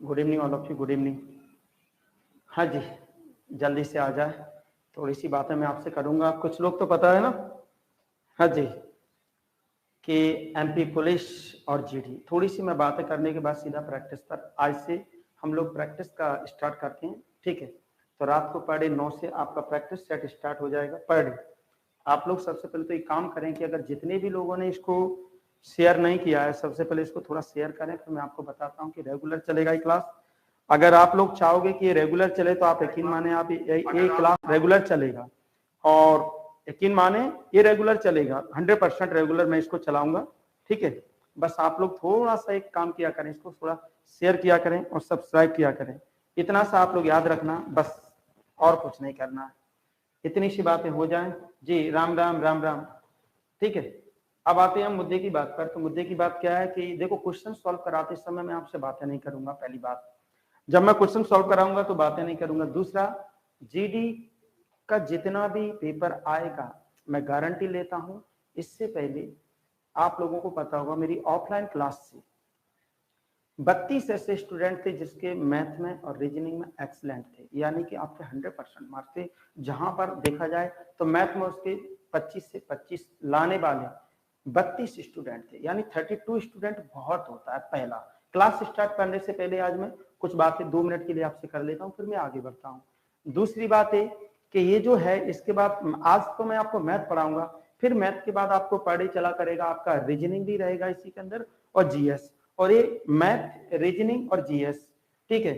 Good evening all of you, good evening. हाँ जी, जल्दी से आ जाए, थोड़ी सी बातें मैं आपसे करूंगा। कुछ लोग तो पता है ना, हाँ जी, कि एमपी पुलिस और जीडी, थोड़ी सी मैं बातें करने के बाद सीधा प्रैक्टिस पर। आज से हम लोग प्रैक्टिस का स्टार्ट करते हैं, ठीक है। तो रात को 9:30 से आपका प्रैक्टिस सेट स्टार्ट हो जाएगा पर डे। आप लोग सबसे पहले तो एक काम करें कि अगर जितने भी लोगों ने इसको शेयर नहीं किया है, सबसे पहले इसको थोड़ा शेयर करें, फिर मैं आपको बताता हूँ कि रेगुलर चलेगा ये क्लास। अगर आप लोग चाहोगे कि ये रेगुलर चले तो आप यकीन माने आप ये क्लास रेगुलर चलेगा, और यकीन माने ये रेगुलर चलेगा, 100% रेगुलर मैं इसको चलाऊंगा, ठीक है। बस आप लोग थोड़ा सा एक काम किया करें, इसको थोड़ा शेयर किया करें और सब्सक्राइब किया करें। इतना सा आप लोग याद रखना, बस और कुछ नहीं करना है। इतनी सी बातें हो जाएं जी। राम राम राम राम, ठीक है। अब आते हैं हम मुद्दे की बात पर। तो मुद्दे की बात क्या है कि देखो, क्वेश्चन सॉल्व कराते समय मैं आपसे बातें नहीं करूंगा। पहली बात, जब मैं क्वेश्चन सॉल्व कराऊंगा तो बातें नहीं करूंगा। दूसरा, जीडी का जितना भी पेपर आएगा मैं गारंटी लेता हूं, इससे पहले आप लोगों को पता होगा मेरी ऑफलाइन क्लास से 32 ऐसे स्टूडेंट थे जिसके मैथ में और रीजनिंग में एक्सीलेंट थे, यानी कि आपके 100% मार्क्स थे। जहां पर देखा जाए तो मैथ में उसके 25 से 25 लाने वाले 32 स्टूडेंट थे, यानी 32 स्टूडेंट बहुत होता है। पहला, क्लास स्टार्ट करने से पहले आज मैं कुछ बातें 2 मिनट के लिए आपसे कर लेता हूं, फिर मैं आगे बढ़ता हूं। दूसरी बात है कि ये जो है, इसके बाद आज तो मैं आपको मैथ पढ़ाऊंगा, फिर मैथ के बाद आपको पर डे चला करेगा आपका रीजनिंग भी रहेगा इसी के अंदर, और जीएस। और ये मैथ, रीजनिंग और जीएस, ठीक है।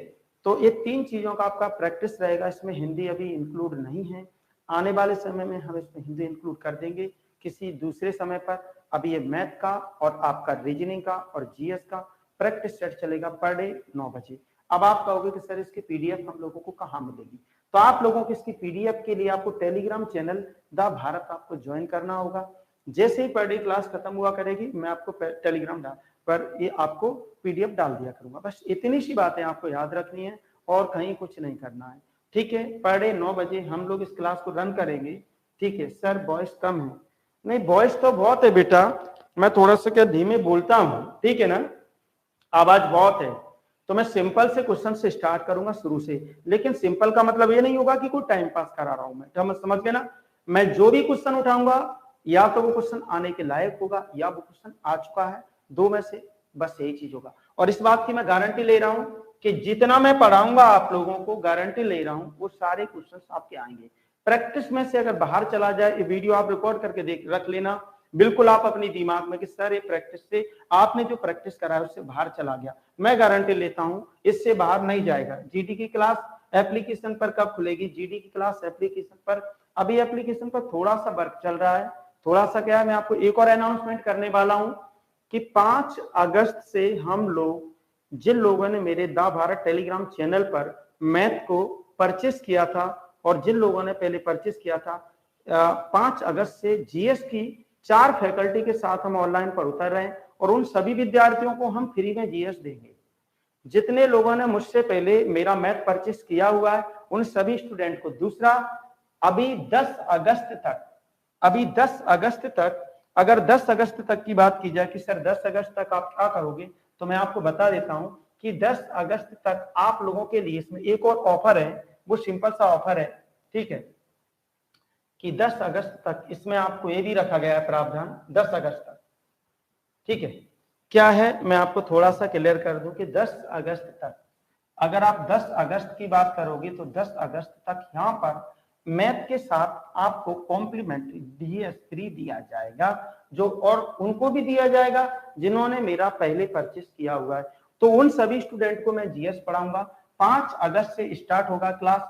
तो ये 3 चीजों का आपका प्रैक्टिस रहेगा। इसमें हिंदी अभी इंक्लूड नहीं है, आने वाले समय में हम इसमें हिंदी इंक्लूड कर देंगे किसी दूसरे समय पर। अभी ये मैथ का और आपका रीजनिंग का और जीएस का प्रैक्टिस सेट चलेगा पर डे 9 बजे। अब आप कहोगे कि सर इसकी पीडीएफ हम लोगों को कहाँ मिलेगी? तो आप लोगों को इसकी पीडीएफ के लिए आपको टेलीग्राम चैनल द भारत आपको ज्वाइन करना होगा। जैसे ही पर डे क्लास खत्म हुआ करेगी, मैं आपको टेलीग्राम पर ये आपको पीडीएफ डाल दिया करूंगा। बस इतनी सी बातें आपको याद रखनी है और कहीं कुछ नहीं करना है, ठीक है। पर डे 9 बजे हम लोग इस क्लास को रन करेंगे, ठीक है। सर वॉइस कम है, नहीं वॉइस तो बहुत है बेटा, मैं थोड़ा सा क्या धीमे बोलता हूँ, ठीक है ना, आवाज बहुत है। तो मैं सिंपल से क्वेश्चन से स्टार्ट करूंगा शुरू से, लेकिन सिंपल का मतलब ये नहीं होगा कि कोई टाइम पास करा रहा हूं मैं, समझ गए ना। मैं जो भी क्वेश्चन उठाऊंगा या तो वो क्वेश्चन आने के लायक होगा या वो क्वेश्चन आ चुका है, दो में से बस यही चीज होगा। और इस बात की मैं गारंटी ले रहा हूं कि जितना मैं पढ़ाऊंगा आप लोगों को, गारंटी ले रहा हूं वो सारे क्वेश्चन आपके आएंगे। प्रैक्टिस में से अगर बाहर चला जाए, ये वीडियो आप रिकॉर्ड करके देख रख लेना, बिल्कुल आप अपनी दिमाग में कि सर ये प्रैक्टिस से आपने जो प्रैक्टिस करा है उससे बाहर चला गया, मैं गारंटी लेता हूं इससे बाहर नहीं जाएगा। जीडी की क्लास एप्लीकेशन पर कब खुलेगी? जीडी की क्लास एप्लीकेशन पर, अभी एप्लीकेशन पर थोड़ा सा वर्क चल रहा है, थोड़ा सा क्या है, मैं आपको एक और अनाउंसमेंट करने वाला हूं कि 5 अगस्त से हम लोग, जिन लोगों ने मेरे द भारत टेलीग्राम चैनल पर मैथ को परचेस किया था और जिन लोगों ने पहले परचेस किया था, 5 अगस्त से जीएस की 4 फैकल्टी के साथ हम ऑनलाइन पर उतर रहे हैं और उन सभी विद्यार्थियों को हम फ्री में जीएस देंगे। जितने लोगों ने मुझसे पहले मेरा मैथ परचेस किया हुआ है उन सभी स्टूडेंट को। दूसरा, अभी 10 अगस्त तक, अभी 10 अगस्त तक, अगर 10 अगस्त तक की बात की जाए कि सर 10 अगस्त तक आप क्या करोगे, तो मैं आपको बता देता हूं कि 10 अगस्त तक आप लोगों के लिए इसमें एक और ऑफर है, वो सिंपल सा ऑफर है, ठीक है, कि 10 अगस्त तक इसमें आपको ये भी रखा गया है प्रावधान 10 अगस्त तक, ठीक है। क्या है, मैं आपको थोड़ा सा क्लियर कर दूं कि 10 अगस्त तक, अगर आप 10 अगस्त की बात करोगे तो 10 अगस्त तक यहाँ पर मैथ के साथ आपको कॉम्प्लीमेंट्री डीएस फ्री दिया जाएगा, जो और उनको भी दिया जाएगा जिन्होंने मेरा पहले परचेस किया हुआ है। तो उन सभी स्टूडेंट को मैं जीएस पढ़ाऊंगा। 5 अगस्त से स्टार्ट होगा क्लास,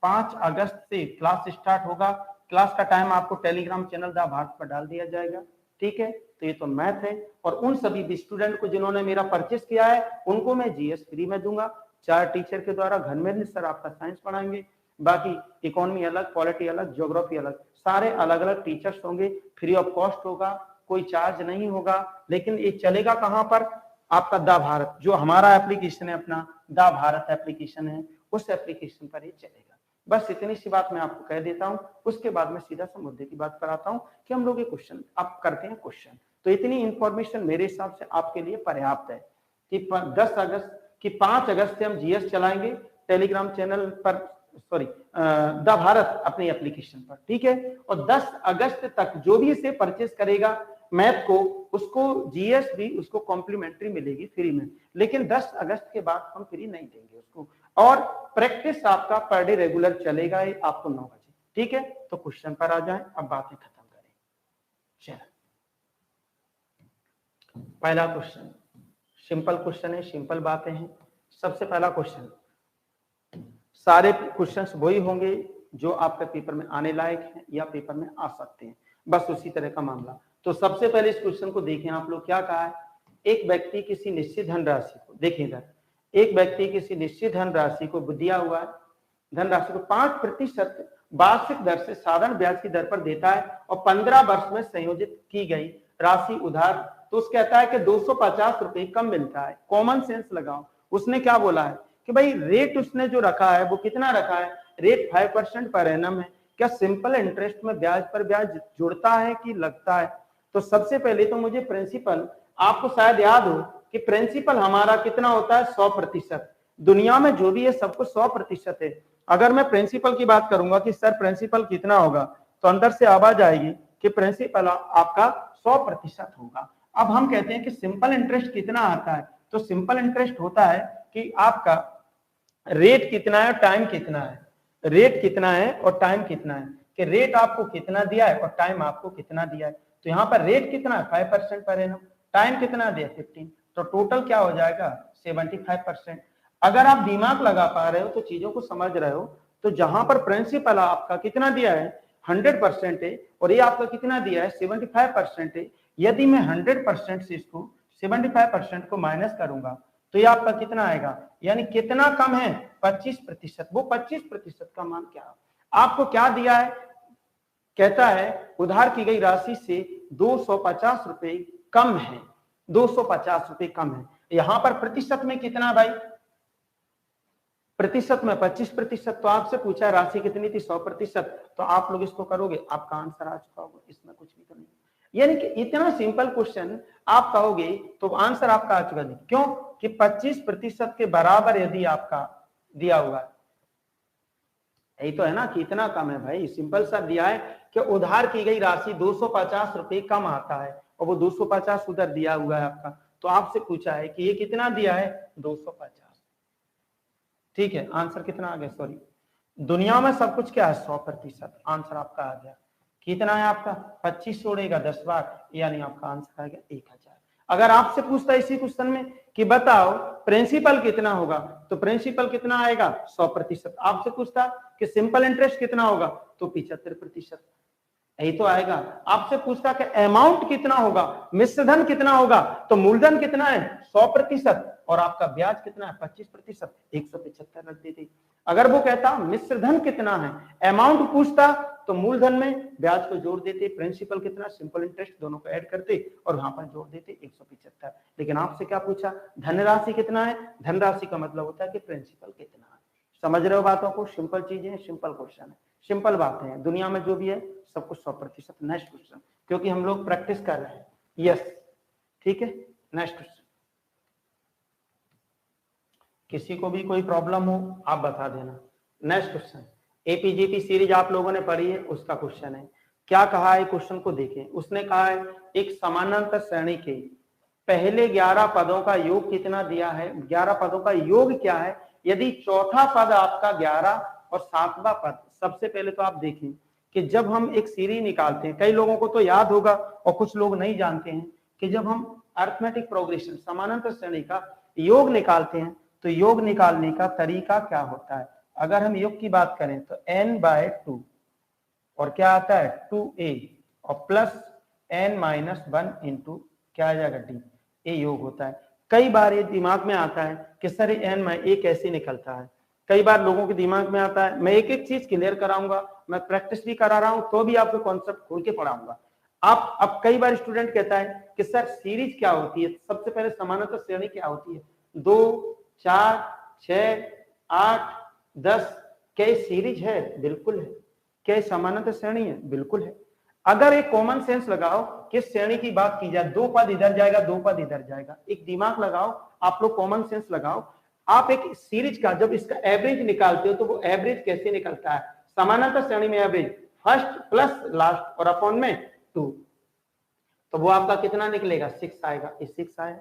5 अगस्त से क्लास स्टार्ट होगा। क्लास का टाइम आपको टेलीग्राम चैनल द भारत पर डाल दिया जाएगा, ठीक है। तो ये तो मैथ है, और उन सभी स्टूडेंट को जिन्होंने मेरा परचेस किया है उनको मैं जीएस फ्री में दूंगा। 4 टीचर के द्वारा, धर्मेंद्र सर आपका साइंस पढ़ाएंगे, बाकी इकोनॉमी अलग, पॉलिटी अलग, ज्योग्राफी अलग, सारे अलग अलग टीचर्स होंगे, फ्री ऑफ कॉस्ट होगा, कोई चार्ज नहीं होगा। लेकिन ये चलेगा कहां पर? आपका द भारत, जो हमारा एप्लीकेशन है, अपना द भारत एप्लीकेशन है, उस एप्लीकेशन पर ये चलेगा। बस इतनी सी बात मैं आपको कह देता हूं, उसके बाद मैं सीधा सा मुद्दे की बात पर आता हूं कि हम लोग ये क्वेश्चन आप करते हैं क्वेश्चन। तो इतनी इंफॉर्मेशन मेरे हिसाब से आपके लिए पर्याप्त है कि 10 अगस्त कि 5 अगस्त से हम जीएस चलाएंगे टेलीग्राम चैनल पर, सॉरी द भारत अपनी एप्लीकेशन पर, ठीक है। और 10 अगस्त तक जो भी इसे परचेस करेगा मैथ को, उसको जीएस भी उसको कॉम्प्लीमेंट्री मिलेगी फ्री में, लेकिन 10 अगस्त के बाद हम फ्री नहीं देंगे उसको। और प्रैक्टिस आपका पर डे रेगुलर चलेगा आपको 9 बजे, ठीक है। तो क्वेश्चन पर आ जाए, अब बातें खत्म करें। चलो पहला क्वेश्चन सिंपल क्वेश्चन है, सिंपल बातें हैं। सबसे पहला क्वेश्चन, सारे क्वेश्चंस वही होंगे जो आपके पेपर में आने लायक हैं या पेपर में आ सकते हैं, बस उसी तरह का मामला। तो सबसे पहले इस क्वेश्चन को देखें आप लोग, क्या कहा है। एक व्यक्ति किसी निश्चित धनराशि को, देखिए इधर, एक व्यक्ति किसी निश्चित धनराशि को दिया हुआ है, धनराशि को 5% वार्षिक दर से साधारण ब्याज की दर पर देता है और 15 वर्ष में संयोजित की गई राशि उधार, तो उस कहता है कि 250 रुपए कम मिलता है। कॉमन सेंस लगाओ, उसने क्या बोला है कि भाई रेट उसने जो रखा है वो कितना रखा है, रेट 5% पर एनम है। क्या सिंपल इंटरेस्ट में ब्याज पर ब्याज जुड़ता है कि लगता है। तो सबसे पहले तो मुझे प्रिंसिपल, आपको शायद याद हो कि प्रिंसिपल हमारा कितना होता है 100%। दुनिया में जो भी है सबको 100% है। अगर मैं प्रिंसिपल की बात करूंगा कि सर प्रिंसिपल कितना होगा, तो अंदर से आवाज आएगी कि प्रिंसिपल आपका 100% होगा। अब हम कहते हैं कि सिंपल इंटरेस्ट कितना आता है, तो सिंपल इंटरेस्ट होता है कि आपका रेट कितना है, टाइम कितना है, रेट कितना है और टाइम कितना है, कि रेट आपको कितना दिया है और टाइम आपको कितना दिया है। तो यहाँ पर रेट कितना है 5% पर एनम, टाइम कितना दिया 15, तो टोटल क्या हो जाएगा 75%। अगर आप दिमाग लगा पा रहे हो तो चीजों को समझ रहे हो, तो जहां पर प्रिंसिपल आपका कितना दिया है 100% है और ये आपका कितना दिया है 75% है, यदि मैं 100% से इसको 75% को माइनस करूंगा तो ये आपका कितना आएगा, यानी कितना कम है 25%। वो 25% का मान क्या, आपको क्या दिया है, कहता है उधार की गई राशि से 250 रुपए कम है, 250 रुपए कम है। यहां पर प्रतिशत में कितना भाई, प्रतिशत में 25%। तो आपसे पूछा राशि कितनी थी 100%, तो आप लोग इसको करोगे आपका आंसर आ चुका होगा, इसमें कुछ भी तो नहीं। यानी कि इतना सिंपल क्वेश्चन आप कहोगे तो आंसर आपका आ चुका है। क्यों कि 25% के बराबर यदि आपका दिया हुआ है, यही तो है ना कि इतना कम है भाई, सिंपल सा दिया है कि उधार की गई राशि 250 रुपए कम आता है और वो 250 उधर दिया हुआ है आपका। तो आपसे पूछा है कि ये कितना दिया है 250, ठीक है। आंसर कितना आ गया, सॉरी दुनिया में सब कुछ क्या है 100%, आंसर आपका आ गया कितना है आपका 25 जोड़ेगा 10 बार, यानी आपका आंसर आ गया 1000। अगर आपसे पूछता इसी क्वेश्चन में कि बताओ प्रिंसिपल कितना होगा, तो प्रिंसिपल कितना आएगा 100%। आपसे पूछता कि सिंपल इंटरेस्ट कितना होगा, तो 75%, यही तो आएगा। आपसे पूछता कि अमाउंट कितना होगा, मिश्रधन कितना होगा, तो मूलधन कितना है 100% और आपका ब्याज कितना है 25%, 175 रख देते। अगर वो कहता मिश्रधन कितना है, अमाउंट पूछता तो मूलधन में ब्याज को जोड़ देते, प्रिंसिपल कितना सिंपल इंटरेस्ट दोनों को ऐड करते और वहां पर जोड़ देते 175। लेकिन आपसे क्या पूछा धनराशि कितना है, धनराशि का मतलब होता है कि प्रिंसिपल कितना है। समझ रहे हो बातों को, सिंपल चीजें, सिंपल क्वेश्चन है, सिंपल बातें हैं। दुनिया में जो भी है सब कुछ 100%। नेक्स्ट क्वेश्चन, क्योंकि हम लोग प्रैक्टिस कर रहे हैं, यस ठीक है। नेक्स्ट क्वेश्चन, किसी को भी कोई प्रॉब्लम हो आप बता देना। नेक्स्ट क्वेश्चन, एपीजीपी सीरीज आप लोगों ने पढ़ी है, उसका क्वेश्चन है। क्या कहा है क्वेश्चन को देखें, उसने कहा है एक समानांतर श्रेणी के पहले 11 पदों का योग कितना दिया है, 11 पदों का योग क्या है, यदि चौथा पद आपका 11 और 7वां पद। सबसे पहले तो आप देखें कि जब हम एक सीरीज निकालते हैं, कई लोगों को तो याद होगा और कुछ लोग नहीं जानते हैं कि जब हम अरिथमेटिक प्रोग्रेशन समानांतर श्रेणी का योग निकालते हैं तो योग निकालने का तरीका क्या होता है। अगर हम योग की बात करें तो n/2 और क्या आता है 2a और प्लस n-1 इंटू क्या आ जाएगा d, ये योग होता है। कई बार ये दिमाग में आता है कि सर n कैसे निकलता है, कई बार लोगों के दिमाग में आता है। मैं एक एक चीज क्लियर कराऊंगा, मैं प्रैक्टिस भी करा रहा हूं तो भी आपको कॉन्सेप्ट खोल के पढ़ाऊंगा। आप अब कई बार स्टूडेंट कहता है कि सर सीरीज क्या होती है, सबसे पहले समानांतर श्रेणी क्या होती है, 2 4 6 8 10, क्या सीरीज है, बिल्कुल है। क्या समानांतर श्रेणी है, बिल्कुल है। अगर एक कॉमन सेंस लगाओ कि श्रेणी की बात की जाए, 2 पद इधर जाएगा 2 पद इधर जाएगा, एक दिमाग लगाओ आप लोग, कॉमन सेंस लगाओ। आप एक सीरीज का जब इसका एवरेज निकालते हो तो वो एवरेज कैसे निकलता है, समानांतर श्रेणी में एवरेज फर्स्ट प्लस लास्ट और अपॉन में 2, तो वो आपका कितना निकलेगा 6 आएगा। ये 6 आया,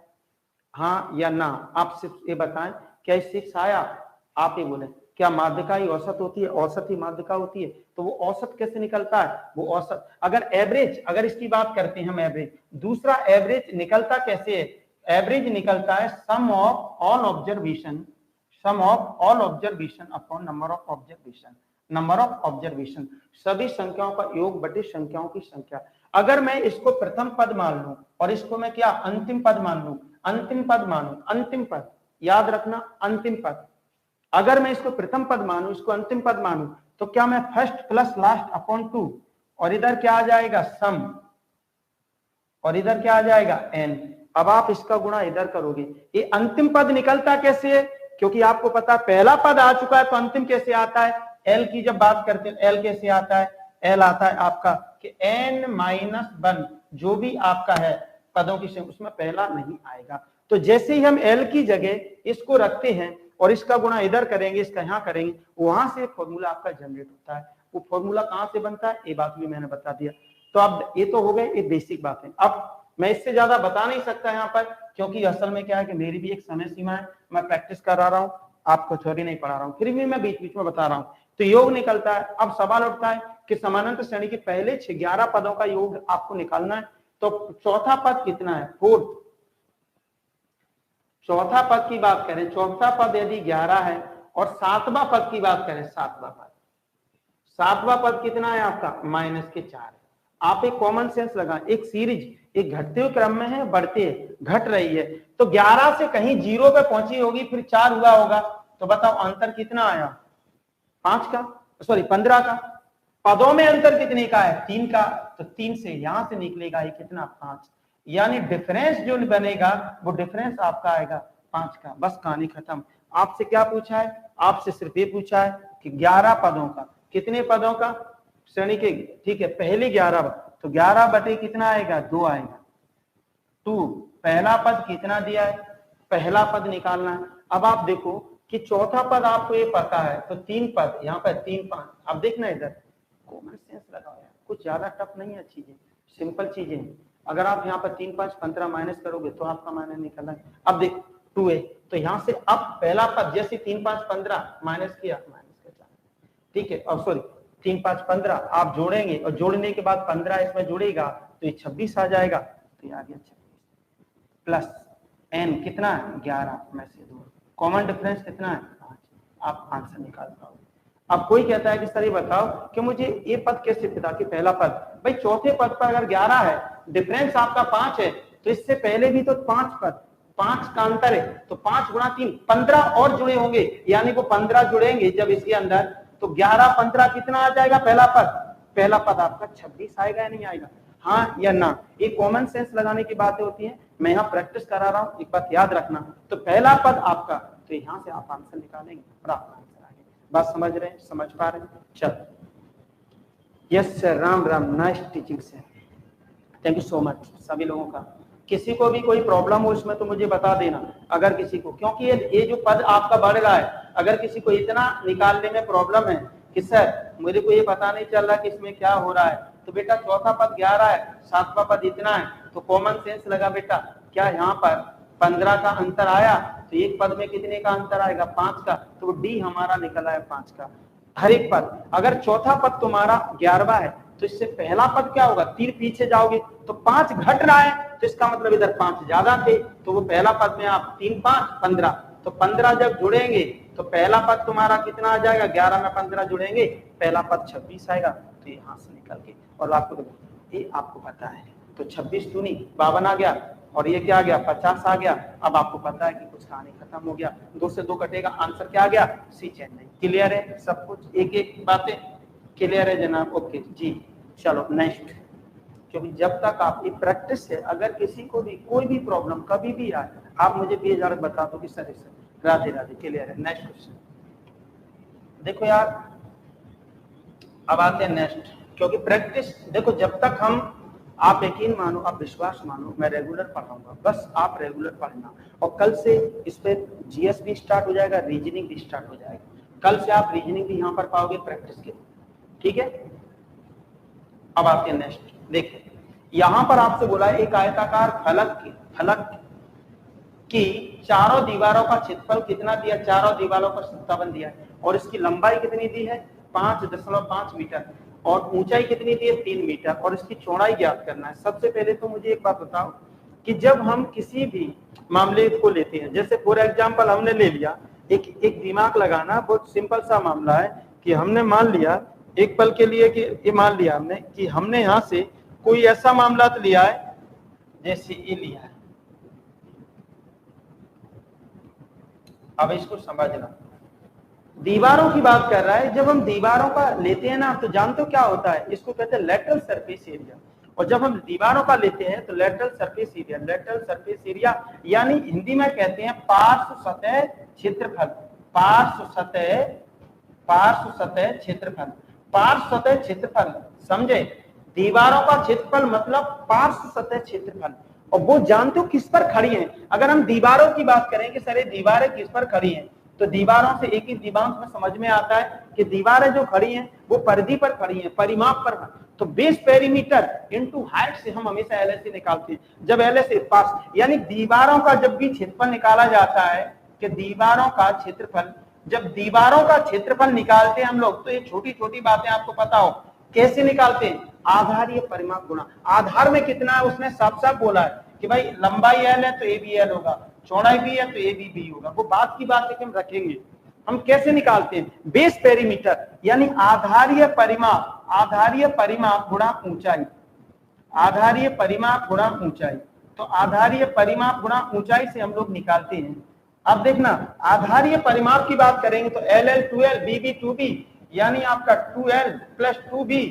हाँ या ना, आप सिर्फ ये बताएं क्या 6 आया। आप ये बोले क्या माध्यिका ही औसत होती है, औसत ही माध्यिका होती है, तो वो औसत कैसे निकलता है, वो औसत अगर एवरेज, अगर इसकी बात करते हैं हम एवरेज, दूसरा एवरेज निकलता कैसे है, एवरेज निकलता है sum of all observation, sum of all observation upon number of observation, number of observation, सभी संख्याओं का योग बटे संख्याओं की संख्या। अगर मैं इसको प्रथम पद मान लूं और इसको मैं क्या अंतिम पद मान लूं, अंतिम पद मानूं, अंतिम पद याद रखना, अंतिम पद, अगर मैं इसको प्रथम पद मानूं, इसको अंतिम पद मानूं, तो क्या मैं फर्स्ट प्लस लास्ट अपॉन 2 और इधर क्या आ जाएगा सम और इधर क्या आ जाएगा n। अब आप इसका गुणा इधर करोगे, ये अंतिम पद निकलता कैसे है, क्योंकि आपको पता पहला पद आ चुका है तो अंतिम कैसे आता है, l की जब बात करते हैं l कैसे आता है, l आता है आपका कि n-1 जो भी आपका है पदों की संख्या उसमें पहला नहीं आएगा। तो जैसे ही हम l की जगह इसको रखते हैं और इसका गुणा इधर करेंगे, इसका यहां करेंगे, वहां से फॉर्मूला आपका जनरेट होता है। वो फॉर्मूला कहां से बनता है ये बात भी मैंने बता दिया। तो अब ये तो हो गए, ये बेसिक बात है। अब मैं इससे ज्यादा बता नहीं सकता यहाँ पर, क्योंकि असल में क्या है कि मेरी भी एक समय सीमा है, मैं प्रैक्टिस करा रहा हूँ, आपको थ्योरी नहीं पढ़ा रहा हूँ, फिर भी मैं बीच बीच में बता रहा हूँ। तो योग निकलता है। अब सवाल उठता है कि समानांतर श्रेणी के पहले 11 पदों का योग आपको निकालना है, तो चौथा पद कितना है, फोर्थ, चौथा पद की बात करें, चौथा पद यदि 11 है और सातवां पद की बात करें, सातवां पद, सातवां पद कितना है आपका -4 है। आप एक कॉमन सेंस लगा, एक सीरीज एक घटते हुए क्रम में है, बढ़ते घट रही है, तो 11 से कहीं 0 पे पहुंची होगी, फिर 4 हुआ होगा, तो बताओ अंतर कितना आया, 5 का, सॉरी 15 का। पदों में अंतर कितने का है, 3 का, तो 3 से यहां से निकलेगा ये कितना 5, यानी डिफरेंस जो बनेगा वो डिफरेंस आपका आएगा 5 का। बस कहानी खत्म। आपसे क्या पूछा है, आपसे सिर्फ ये पूछा है कि 11 पदों का, कितने पदों का श्रेणी के, ठीक है, पहले 11, तो 11 बटे कितना आएगा 2 आएगा, 2। पहला पद कितना दिया है, पहला पद निकालना है। अब आप देखो कि चौथा पद आपको ये पता है, तो 3 पद यहाँ पर 3 5, अब देखना इधर कॉमन सेंस लगाओ यार, कुछ ज्यादा टफ नहीं है चीजें, सिंपल चीजें हैं। अगर आप यहाँ पर 3 5 15 माइनस करोगे तो आपका माइनस निकलना है। अब देख 2 है, तो यहाँ से अब पहला पद जैसे 3 5 15 माइनस किया, माइनस का 4, ठीक है, और सॉरी 3 5 15 आप जोड़ेंगे और जोड़ने के बाद 15 इसमें जुड़ेगा तो ये 26 आ जाएगा, तो ये आ गया 26 प्लस n कितना है 11 में से 2, कॉमन डिफरेंस कितना है 5, आप आंसर निकाल पाओगे। अब कोई कहता है कि सर ये बताओ कि मुझे ये पद कैसे पता कि पहला पद, भाई चौथे पद पर अगर 11 है, डिफरेंस आपका 5 है, तो इससे पहले भी तो 5 पद, 5 का अंतर है, तो 5 गुणा 3 15 और जुड़े होंगे, यानी वो 15 जुड़ेंगे जब इसके अंदर, तो 11 15 कितना आ जाएगा पहला पद, पहला पद आपका 26 आएगा या नहीं आएगा, हाँ या ना। ये कॉमन सेंस लगाने की बातें होती है, मैं यहाँ प्रैक्टिस करा रहा हूँ, एक बात याद रखना। तो पहला पद आपका, तो यहाँ से आप आंसर निकालेंगे और आपका आंसर आएगा। बात समझ रहे हैं, समझ पा रहे हैं, चलो। Yes sir, Ram Ram, nice teaching sir, thank you so much सभी लोगों का। किसी को भी कोई प्रॉब्लम हो इसमें तो मुझे बता देना, अगर किसी को, क्योंकि ये जो पद आपका बढ़ रहा है, अगर किसी को इतना निकालने में प्रॉब्लम है कि सर मुझे को ये पता नहीं चल रहा कि इसमें क्या हो रहा है, तो बेटा चौथा पद 11 है, सातवां पद इतना है, तो कॉमन सेंस लगा बेटा, क्या यहाँ पर 15 का अंतर आया, तो एक पद में कितने का अंतर आएगा 5 का, तो डी हमारा निकला है 5 का। हर एक पद, अगर चौथा पद तुम्हारा 11वां है तो इससे पहला पद क्या होगा, 3 पीछे जाओगे तो 5 घट रहा है, तो इसका मतलब इधर 5 ज्यादा थे, तो वो पहला पद में आप 3 5 15, तो 15 जब जुड़ेंगे तो पहला पद तुम्हारा कितना आ जाएगा, 11 में 15 जुड़ेंगे, पहला पद 26 आएगा, तो यहाँ से निकल के, और आपको ये आपको पता है, तो 26 दूनी 52 आ गया, और ये क्या आ गया 50 आ गया। अब आपको पता है कि कुछ कहानी खत्म हो गया, 2 से 2 कटेगा, आंसर क्या आ गया, सी चेन्नई। क्लियर है सब कुछ, एक एक बातें क्लियर है जनाब, ओके जी। चलो नेक्स्ट, क्योंकि जब तक आप ये प्रैक्टिस है, अगर किसी को भी कोई भी प्रॉब्लम कभी भी आए, आप मुझे बेझिझक बता दो कि सर राधे राधे, क्लियर है। नेक्स्ट क्वेश्चन देखो यार, अब आते हैं नेक्स्ट, क्योंकि प्रैक्टिस देखो, जब तक हम आप यकीन मानो, आप विश्वास मानो, मैं रेगुलर पढ़ाऊंगा, बस आप रेगुलर पढ़ना। और कल से इस पे जीएस भी स्टार्ट हो जाएगा, रीजनिंग भी स्टार्ट हो जाएगा। कल से आप रीजनिंग भी यहाँ पर पाओगे प्रैक्टिस के, ठीक है। अब आपके नेक्स्ट देखिए, यहाँ पर आपसे बोला है एक आयताकार फलक की चारों दीवारों का क्षेत्रफल कितना दिया, चारों दीवारों पर 57 दिया है, और इसकी लंबाई कितनी दी है 5.5 मीटर, और ऊंचाई कितनी दी है 3 मीटर, और इसकी चौड़ाई ज्ञात करना है। सबसे पहले तो मुझे एक बात बताओ कि जब हम किसी भी मामले को लेते हैं, जैसे फॉर एग्जाम्पल हमने ले लिया, एक दिमाग लगाना, बहुत सिंपल सा मामला है कि हमने मान लिया एक पल के लिए कि ये मान लिया हमने कि हमने यहाँ से कोई ऐसा मामला तो लिया है, जैसे ये लिया है। अब इसको समझना, दीवारों की बात कर रहा है। जब हम दीवारों का लेते हैं ना, तो जानते हो क्या होता है, इसको कहते हैं लेटरल सरफेस एरिया। और जब हम दीवारों का लेते हैं तो lateral surface area, lateral surface area यानी हिंदी में कहते हैं पार्श्व सतह क्षेत्रफल, पार्श्व सतह क्षेत्रफल, पार्श्व सतह क्षेत्रफल, समझे। दीवारों का क्षेत्रफल मतलब पार्श्व सतह क्षेत्रफल। और वो जानते हो किस पर खड़ी हैं। अगर हम दीवारों की बात करें कि सर ये दीवारें किस पर खड़ी हैं, तो दीवारों से एक ही दिमाग में समझ में आता है कि दीवारें जो खड़ी हैं वो परिधि पर खड़ी हैं, परिमाप पर। तो बेस पेरीमीटर इनटू हाइट से हम हमेशा एलएसए निकालते हैं। जब एलएसए पास यानी दीवारों का जब भी क्षेत्रफल निकाला जाता है कि दीवारों का क्षेत्रफल, जब दीवारों का क्षेत्रफल निकालते हैं हम लोग, तो ये छोटी छोटी बातें आपको पता हो कैसे निकालते हैं। आधारीय परिमाप गुणा, आधार में कितना है उसने साफ साफ बोला है कि भाई लंबाई एल है तो ए बी एल होगा, चौड़ाई भी है तो ए बी बी होगा। वो बात की बात है कि हम रखेंगे। हम कैसे निकालते हैं, बेस पेरीमीटर यानी आधारीय परिमाप गुणा ऊंचाई, आधारीय परिमाप गुणा ऊंचाई। तो आधारीय परिमाप गुणा ऊंचाई से हम लोग निकालते हैं। अब देखना, आधारीय परिमाप की बात करेंगे तो L L 2L B B 2B यानी आपका 2L प्लस 2B,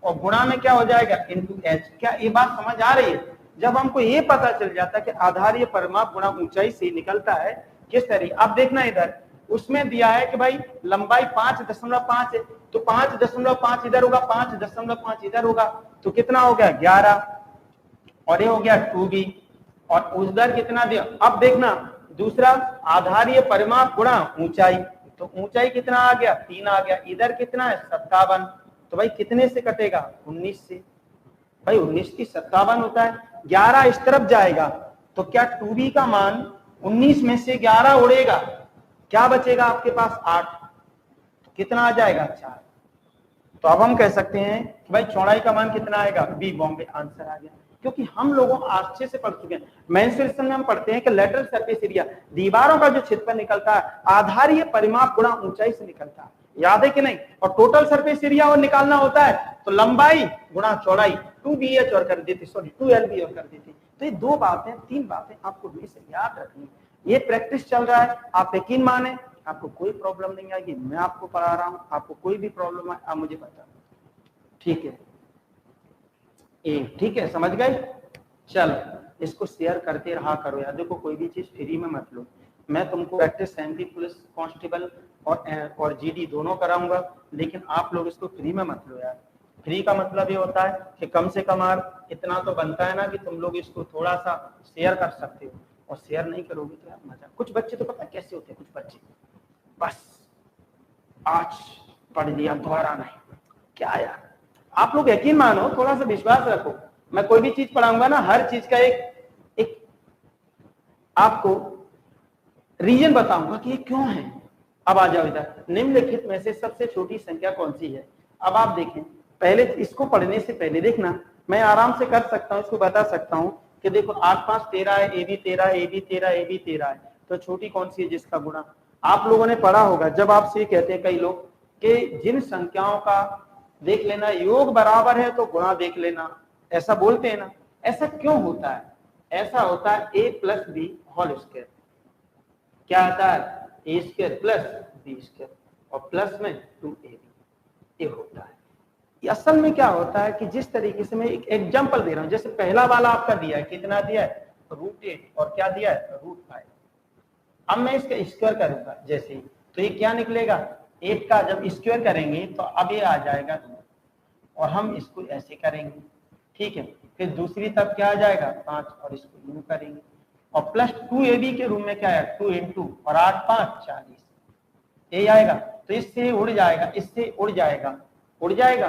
और गुणा में क्या हो जाएगा इंटू H। क्या ये बात समझ आ रही है। जब हमको ये पता चल जाता है कि आधारीय परिमाप गुणा ऊंचाई से निकलता है किस तरह। अब देखना इधर उसमें दिया है कि भाई लंबाई 5.5 है, तो 5.5 इधर होगा, 5.5 इधर होगा, तो कितना हो गया 11, और ये हो गया 2B, और उधर कितना दिया। अब देखना दूसरा आधारीय परिमाप गुणा ऊंचाई, तो ऊंचाई कितना आ गया 3 आ गया, इधर कितना है 57, तो भाई कितने से कटेगा 19 से। भाई 19 की 57 होता है, 11 इस तरफ जाएगा, तो क्या 2B का मान 19 में से 11 उड़ेगा, क्या बचेगा आपके पास 8, तो कितना आ जाएगा 4। तो अब हम कह सकते हैं कि भाई चौड़ाई का मान कितना आएगा बी, बॉम्बे आंसर आ गया। क्योंकि हम लोगों अच्छे से पढ़ चुके हैं। मेंसुरेशन में हम पढ़ते हैं कि लेटरल सरफेस एरिया, दीवारों का जो क्षेत्रफल निकलता है आधारीय परिमाप गुणा ऊंचाई से निकलता है, याद है कि नहीं। और टोटल सरफेस एरिया और निकालना होता है तो लंबाई गुणा चौड़ाई, 2BH और कर देती, सॉरी 2LB और कर देती। तो ये 2 बातें 3 बातें आपको हमेशा याद रखनी। ये प्रैक्टिस चल रहा है, आप यकीन माने आपको कोई प्रॉब्लम नहीं आएगी। मैं आपको पढ़ा रहा हूं, आपको कोई भी प्रॉब्लम है आप मुझे बता, ठीक है। ठीक है, समझ गए। चल इसको शेयर करते रहा करो यार। देखो कोई भी चीज फ्री में मत लो। मैं तुमको प्रैक्टिस एमपी पुलिस कांस्टेबल और जीडी दोनों कराऊंगा, लेकिन आप लोग इसको फ्री में मत लो यार। फ्री का मतलब ये होता है कि कम से कम इतना तो बनता है ना कि तुम लोग इसको थोड़ा सा शेयर कर सकते हो, और शेयर नहीं करोगे तो यार मजा। कुछ बच्चे तो पता कैसे होते हैं, कुछ बच्चे बस आज पढ़ लिया दोबारा नहीं, क्या यार। आप लोग यकीन मानो, थोड़ा सा विश्वास रखो। मैं कोई भी चीज पढ़ाऊंगा ना, हर चीज का एक आपको रीजन बताऊंगा कि ये क्यों है। अब आ जाओ इधर, निम्नलिखित में से सबसे छोटी संख्या कौन सी है। अब आप देखें, पहले इसको पढ़ने से पहले देखना, मैं आराम से कर सकता हूं, इसको बता सकता हूं कि देखो 8 5 13 है, AB 13, AB 13, AB 13 है, तो छोटी कौन सी है जिसका गुणा। आप लोगों ने पढ़ा होगा जब आपसे कहते हैं कई लोग कि जिन संख्याओं का देख लेना योग बराबर है तो गुणा देख लेना, ऐसा बोलते हैं ना। ऐसा क्यों होता है, ऐसा होता है A + B होल स्क्वायर, क्या आता है A square plus B square, और प्लस में 2AB, ये होता है। ये असल में क्या होता है कि जिस तरीके से मैं एक एग्जांपल दे रहा हूं, जैसे पहला वाला आपका दिया है, कितना दिया है √8, और क्या दिया है √5। अब मैं इसका स्क्वायर करूंगा जैसे ही, तो ये क्या निकलेगा 8 का जब स्क्वायर करेंगे तो अब ये आ जाएगा 2, और हम इसको ऐसे करेंगे, ठीक है, फिर दूसरी तरफ क्या आ जाएगा 5 और इसको यूं करेंगे और प्लस 2ab के रूम में क्या है 2 इंटू और 8 5 40 यही आएगा। तो इससे उड़ जाएगा, इससे उड़ जाएगा, उड़ जाएगा।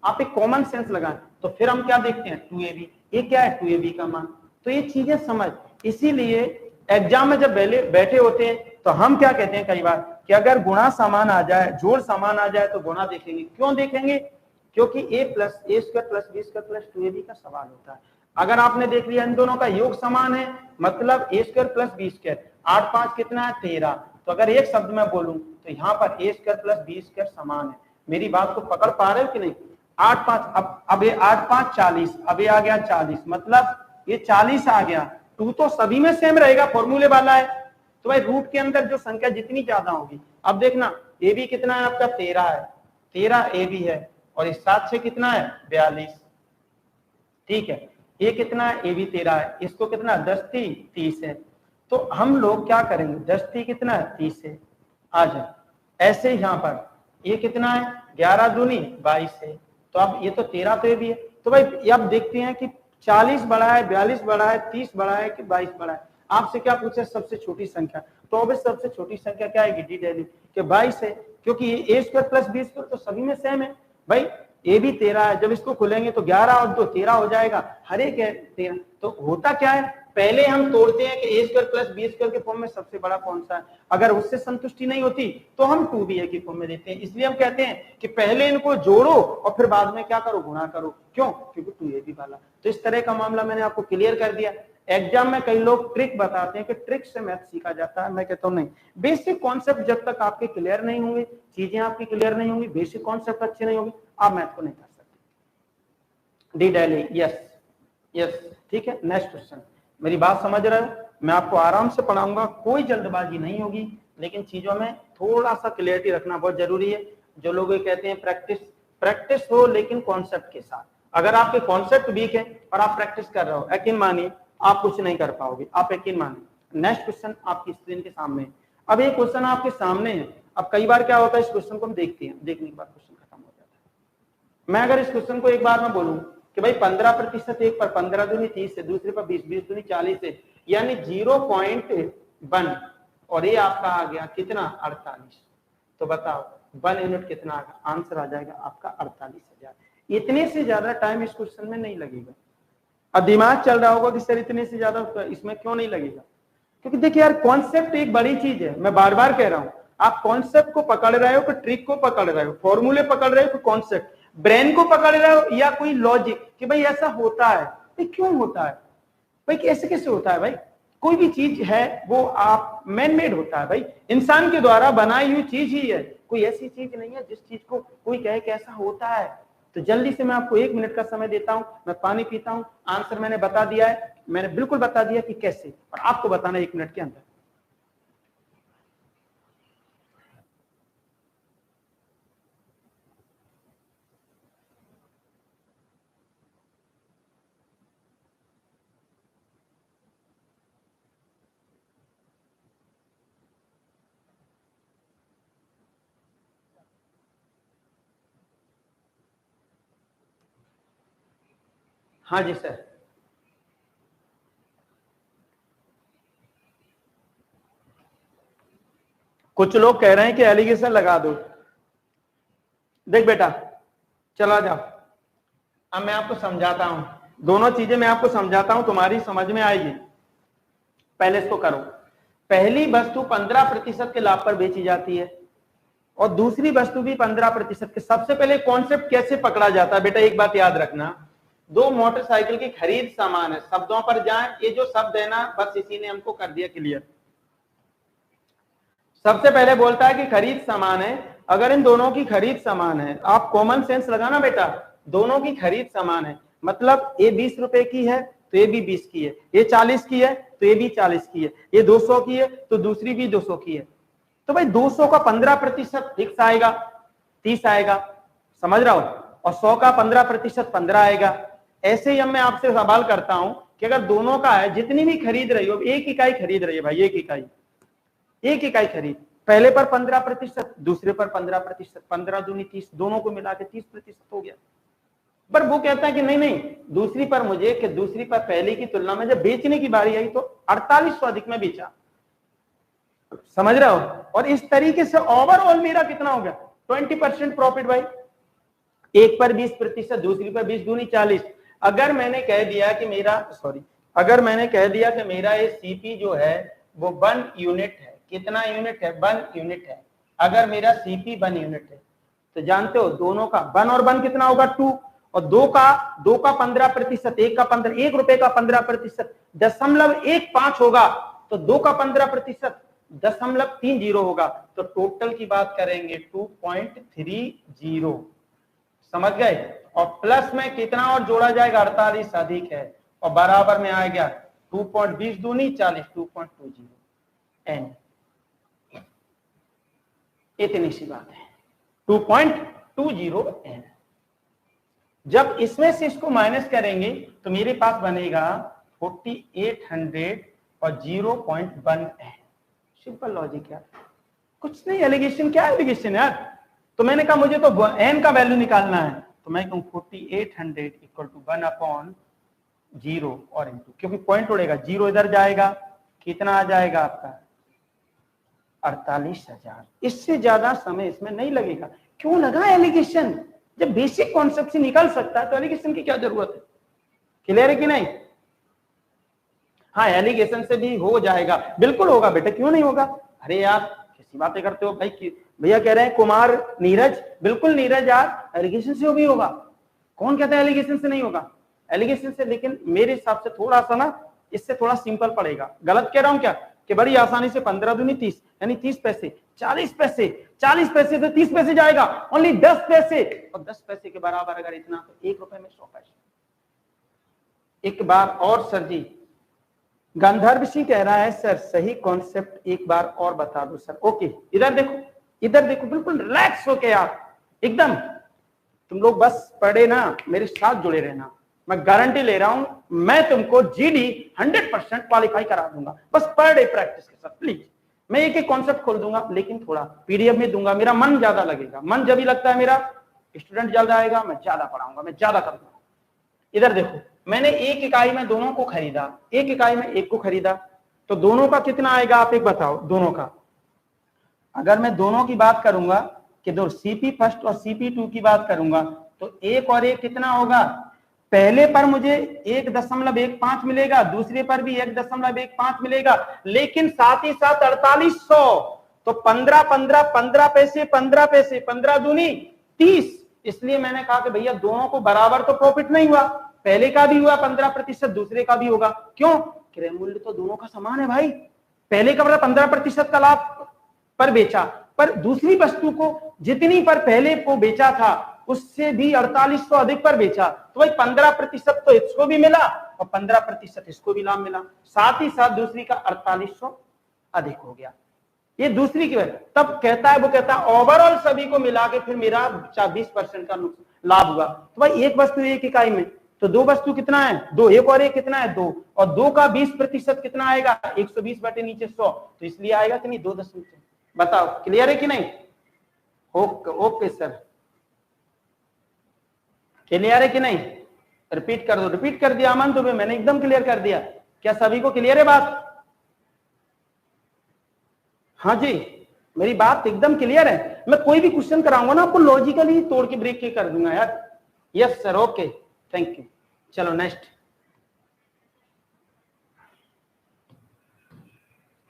आप एक कॉमन सेंस लगाएं तो फिर हम क्या देखते हैं 2ab, ये क्या है 2ab का मान। तो ये चीजें समझ, इसीलिए एग्जाम में जब बैठे होते हैं तो हम क्या कहते हैं कई बार कि अगर गुणा समान आ जाए, जोड़ समान आ जाए तो गुणा देखेंगे। क्यों देखेंगे? क्योंकि a plus A square plus B square plus 2ab का सवाल होता है। अगर आपने देख लिया इन दोनों का योग समान है, मतलब ए स्क्वायर प्लस बी स्क्वायर, 8 5 कितना है 13। तो अगर एक शब्द में बोलूं तो यहाँ पर ए स्क्वायर प्लस बी स्क्वायर समान है। मेरी बात को पकड़ पा रहे हो कि नहीं? 8 5, अब ये 8 5 40, अब ये आ गया 40, मतलब ये 40 आ गया। 2 तो सभी में सेम रहेगा, फॉर्मूले वाला है। तो भाई रूट के अंदर जो संख्या जितनी ज्यादा होगी, अब देखना ए बी कितना है आपका 13 है, 13 ए बी है और इस 7 से कितना है 42, ठीक है। ये कितना है ए बी 13 है, इसको कितना 10 30 है। तो हम लोग क्या करेंगे 10 कितना है 30 है, आ जाए। ऐसे यहाँ पर ये कितना है 11 दूनी 22 है। तो अब ये तो 13 तो ये भी है। तो भाई अब देखते हैं कि 40 बड़ा है, 42 बड़ा है, 30 बड़ा है कि 22 बड़ा है। आपसे क्या पूछे सबसे छोटी संख्या, तो अब सबसे छोटी संख्या क्या आएगी डी डेली कि 22 है, क्योंकि ए स्क्वायर प्लस बी स्क्वायर तो सभी में सेम है। भाई ए भी 13 है, जब इसको खुलेंगे तो 11 और 2 13 हो जाएगा, हर एक है 13। तो होता क्या है, पहले हम तोड़ते हैं कि ए स्क्वायर प्लस बी स्क्वायर के फॉर्म में सबसे बड़ा कौन सा है। अगर उससे संतुष्टि नहीं होती तो हम 2ba के फॉर्म में देते हैं। इसलिए हम कहते हैं कि पहले इनको जोड़ो और फिर बाद में क्या करो गुणा करो। क्यों? क्योंकि 2ab वाला। तो इस तरह का मामला मैंने आपको क्लियर कर दिया। एग्जाम में कई लोग ट्रिक बताते हैं कि ट्रिक से मैथ सीखा जाता है। मैं कहता हूं नहीं, बेसिक कॉन्सेप्ट जब तक आपके क्लियर नहीं होंगे, चीजें आपकी क्लियर नहीं होंगी, बेसिक कॉन्सेप्ट अच्छे नहीं होंगे, आप मैथ को नहीं कर सकते। डी डेली, यस यस, ठीक है। Next question. मेरी बात समझ रहे हो? मैं आपको आराम से पढ़ाऊंगा, कोई जल्दबाजी नहीं होगी, लेकिन चीजों में थोड़ा सा क्लियरिटी रखना बहुत जरूरी है। जो लोग ये कहते हैं प्रैक्टिस हो लेकिन कॉन्सेप्ट के साथ। अगर आपके कॉन्सेप्ट वीक है और आप प्रैक्टिस कर रहे हो, यकीन मानिए आप कुछ नहीं कर पाओगे, आप यकीन मानिए। नेक्स्ट क्वेश्चन आपकी स्क्रीन के सामने है। अब ये क्वेश्चन आपके सामने है। अब कई बार क्या होता है, इस क्वेश्चन को हम देखते हैं, देखने के बाद क्वेश्चन खत्म हो जाता है। मैं अगर इस क्वेश्चन को एक बार में बोलूं कि भाई 15% एक पर 15 दूनी 30 है, दूसरे पर 20 20 दूनी 40 है, यानी 0.1 और ये आपका आ गया कितना 48। तो बताओ 1 यूनिट कितना आएगा? आंसर आ जाएगा आपका 48,000। इतने से ज्यादा टाइम इस क्वेश्चन में नहीं लगेगा। अब दिमाग चल रहा होगा कि सर इतने से ज्यादा इसमें क्यों नहीं लगेगा? क्योंकि देखिए यार कॉन्सेप्ट एक बड़ी चीज है। मैं बार बार कह रहा हूं, आप कॉन्सेप्ट को पकड़ रहे हो कि ट्रिक को पकड़ रहे हो, फॉर्मूले पकड़ रहे हो कि कॉन्सेप्ट, ब्रेन को पकड़ रहे हो या कोई लॉजिक कि भाई ऐसा होता है, भाई क्यों होता है, भाई कैसे कैसे होता है। भाई कोई भी चीज है वो आप मैन मेड होता है, भाई इंसान के द्वारा बनाई हुई चीज ही है, कोई ऐसी चीज नहीं है जिस चीज को कोई कहे कि ऐसा होता है। तो जल्दी से मैं आपको 1 मिनट का समय देता हूं, मैं पानी पीता हूं। आंसर मैंने बता दिया है, मैंने बिल्कुल बता दिया कि कैसे, और आपको बताना 1 मिनट के अंदर। हाँ जी सर। कुछ लोग कह रहे हैं कि एलिगेशन लगा दो। देख बेटा चला जाओ, अब मैं आपको समझाता हूं, दोनों चीजें मैं आपको समझाता हूं, तुम्हारी समझ में आएगी। पहले इसको करो। पहली वस्तु 15% के लाभ पर बेची जाती है और दूसरी वस्तु भी 15% के। सबसे पहले कॉन्सेप्ट कैसे पकड़ा जाता है बेटा, एक बात याद रखना, 2 मोटरसाइकिल की खरीद समान है। शब्दों पर जाएं, ये जो शब्द है ना बस इसी ने हमको कर दिया क्लियर। सबसे पहले बोलता है कि खरीद समान है। अगर इन दोनों की खरीद समान है, आप कॉमन सेंस लगाना बेटा, दोनों की खरीद समान है, मतलब ये 20 रुपए की है तो ये भी 20 की है, ये 40 की है तो ये भी 40 की है, ये 200 की है तो दूसरी भी 200 की है। तो भाई 200 का 15% फिक्स आएगा 30 आएगा, समझ रहा हो, और 100 का 15% 15 आएगा। ऐसे ही मैं आपसे सवाल करता हूं कि अगर दोनों का है, जितनी भी खरीद रही हो, एक इकाई खरीद रही है भाई, एक इकाई खरीद, पहले पर 15%, दूसरे पर 15%, 15 दूनी 30, दोनों को मिला के 30% हो गया। पर वो कहता है कि नहीं नहीं, दूसरी पर मुझे कि दूसरी पर पहले की तुलना में जब बेचने की बारी आई तो 4800 अधिक में बेचा, समझ रहे हो। और इस तरीके से ओवरऑल मेरा कितना हो गया 20% प्रॉफिट भाई, एक पर 20%, दूसरी पर 20 दूनी 40। अगर मैंने कह दिया कि मेरा अगर मैंने कह दिया कि मेरा ये सीपी जो है वो 1 यूनिट है, कितना यूनिट है 1 यूनिट है, अगर मेरा सीपी 1 यूनिट है तो जानते हो दोनों का 1 और 1 कितना होगा 2, और 2 का 15%, 1 का 15, 1 रुपए का 15%, 0.15 होगा, तो 2 का 15% 0.30 होगा, तो टोटल की बात करेंगे 2.30, समझ गए। और प्लस में कितना और जोड़ा जाएगा 48 अधिक है, और बराबर में आ गया 2.20 दूनी 40, 2.20 एन, इतनी सी बात है 2.20 एन। जब इसमें से इसको माइनस करेंगे तो मेरे पास बनेगा 4800 और 0.1 एन। सिंपल लॉजिक यार, कुछ नहीं। एलिगेशन क्या एलिगेशन यार, तो मैंने कहा मुझे तो एन का वैल्यू निकालना है, तो मैं कहूँ 4800 इक्वल टू 1/0 और इनटू, क्योंकि पॉइंट उड़ेगा, 0 इधर जाएगा, कितना आ जाएगा आपका 48,000। इससे ज्यादा समय इसमें नहीं लगेगा। क्यों लगा एलिगेशन? जब बेसिक कॉन्सेप्ट से निकल सकता है तो एलिगेशन की क्या जरूरत है? क्लियर है कि नहीं? हाँ, एलिगेशन से भी हो जाएगा, बिल्कुल होगा बेटा, क्यों नहीं होगा। अरे यार कैसी बातें करते हो भाई, भैया कह रहे हैं कुमार नीरज, बिल्कुल नीरज यार, एलिगेशन से भी होगा। कौन कहता है एलिगेशन से नहीं होगा? एलिगेशन से, लेकिन मेरे हिसाब से थोड़ा सा ना इससे थोड़ा सिंपल पड़ेगा। गलत कह रहा हूं क्या? कि बड़ी आसानी से 15 दूनी 30, यानी 30 पैसे, 40 पैसे, 40 पैसे से 30 पैसे जाएगा, ओनली 10 पैसे, और 10 पैसे के बराबर अगर इतना तो 1 रुपए में 100 पैसे। एक बार और सर जी, गंधर्व सिंह कह रहा है सर सही कॉन्सेप्ट एक बार और बता दो सर। ओके, इधर देखो, इधर देखो, बिल्कुल रिलैक्स होके यार, एकदम तुम लोग बस पढ़े ना, मेरे साथ जुड़े रहना, मैं गारंटी ले रहा हूं, मैं तुमको जीडी 100% क्वालिफाई करा दूंगा, बस पर डे प्रैक्टिस के साथ। प्लीज, मैं एक एक कॉन्सेप्ट खोल दूंगा, लेकिन थोड़ा पीडीएफ में दूंगा, मेरा मन ज्यादा लगेगा। मन जब भी लगता है मेरा, स्टूडेंट ज्यादा आएगा, मैं ज्यादा पढ़ाऊंगा, मैं ज्यादा करूंगा। इधर देखो, मैंने एक इकाई में दोनों को खरीदा, एक इकाई में एक को खरीदा, तो दोनों का कितना आएगा आप एक बताओ। दोनों का, अगर मैं दोनों की बात करूंगा कि दो सीपी फर्स्ट और सीपी टू की बात करूंगा, तो एक और एक कितना होगा? पहले पर मुझे 1.15 मिलेगा, दूसरे पर भी 1.15 मिलेगा, लेकिन साथ ही साथ 4800, तो 15 15 15 पैसे, 15 पैसे, 15 दूनी 30। इसलिए मैंने कहा कि भैया दोनों को बराबर तो प्रॉफिट नहीं हुआ, पहले का भी हुआ 15%, दूसरे का भी होगा। क्यों? क्रय मूल्य तो दोनों का समान है भाई। पहले का मतलब 15% का लाभ पर बेचा, पर दूसरी वस्तु को जितनी पर पहले को बेचा था उससे भी 4800 अधिक पर बेचा, तो भाई 15% तो इसको भी मिला और 15% इसको भी लाभ मिला, साथ ही साथ दूसरी का 4800 अधिक हो गया। ये दूसरी की वजह। तब कहता है, वो कहता है ओवरऑल सभी को मिला के फिर मेरा 20% का लाभ हुआ। तो भाई एक वस्तु एक इकाई में, तो दो वस्तु कितना है? दो, एक और एक कितना है? 2, और 2 का 20% कितना आएगा? 120 बटे नीचे 100, तो इसलिए आएगा कि नहीं 2.6। बताओ क्लियर है कि नहीं? ओके ओके सर, क्लियर है कि नहीं? रिपीट कर दो। रिपीट कर दिया अमन तुम्हें, मैंने एकदम क्लियर कर दिया। क्या सभी को क्लियर है बात? हाँ जी, मेरी बात एकदम क्लियर है। मैं कोई भी क्वेश्चन कराऊंगा ना आपको लॉजिकली तोड़ के ब्रेक के कर दूंगा यार। Yes sir, okay, thank you. चलो नेक्स्ट,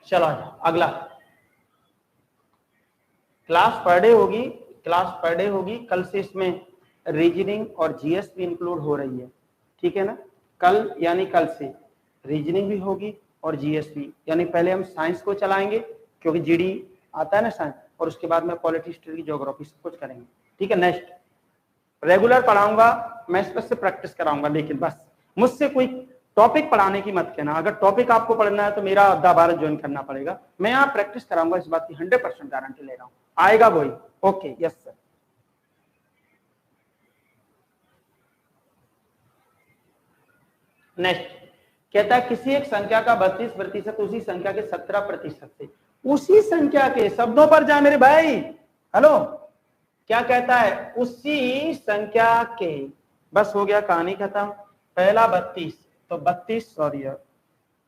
चलो अगला। क्लास पर डे होगी, क्लास पर डे होगी। कल से इसमें रीजनिंग और जीएस भी इंक्लूड हो रही है, ठीक है ना? कल यानी कल से रीजनिंग भी होगी और जीएस भी, यानी पहले हम साइंस को चलाएंगे क्योंकि जीडी आता है ना साइंस, और उसके बाद में पॉलिटी, हिस्ट्री, ज्योग्राफी सब कुछ करेंगे, ठीक है? नेक्स्ट रेगुलर पढ़ाऊंगा मैं, इस पर से प्रैक्टिस कराऊंगा, लेकिन बस मुझसे कोई टॉपिक पढ़ाने की मत कहना। अगर टॉपिक आपको पढ़ना है तो मेरा अद्धा भारत ज्वाइन करना पड़ेगा। मैं यहाँ प्रैक्टिस कराऊंगा, इस बात की 100% गारंटी ले रहा हूँ, आएगा वही। Okay, yes sir. नेक्स्ट कहता है किसी एक संख्या का 32% उसी संख्या के 17% से, उसी संख्या के शब्दों पर जाए मेरे भाई। हेलो, क्या कहता है? उसी संख्या के बस हो गया, कहानी खत्म। पहला 32, तो 32 सॉरी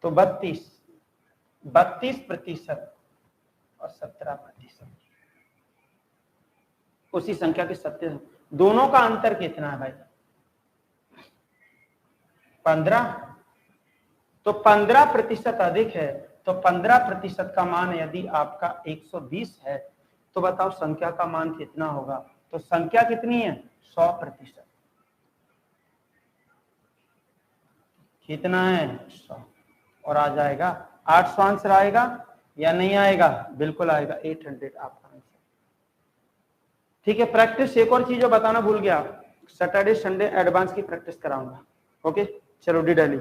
तो 32% और 17%, उसी संख्या के सत्य, दोनों का अंतर कितना है भाई? 15। तो 15% अधिक है, तो 15% का मान यदि आपका 120 है, तो बताओ संख्या का मान कितना होगा? तो संख्या कितनी है? 100%। कितना है? 100। और आ जाएगा 800 आंसर आएगा या नहीं आएगा? बिल्कुल आएगा, 800 आपका आंसर। ठीक है, प्रैक्टिस एक और चीज जो बताना भूल गया, सैटरडे संडे एडवांस की प्रैक्टिस कराऊंगा। ओके, चलो डी डेली।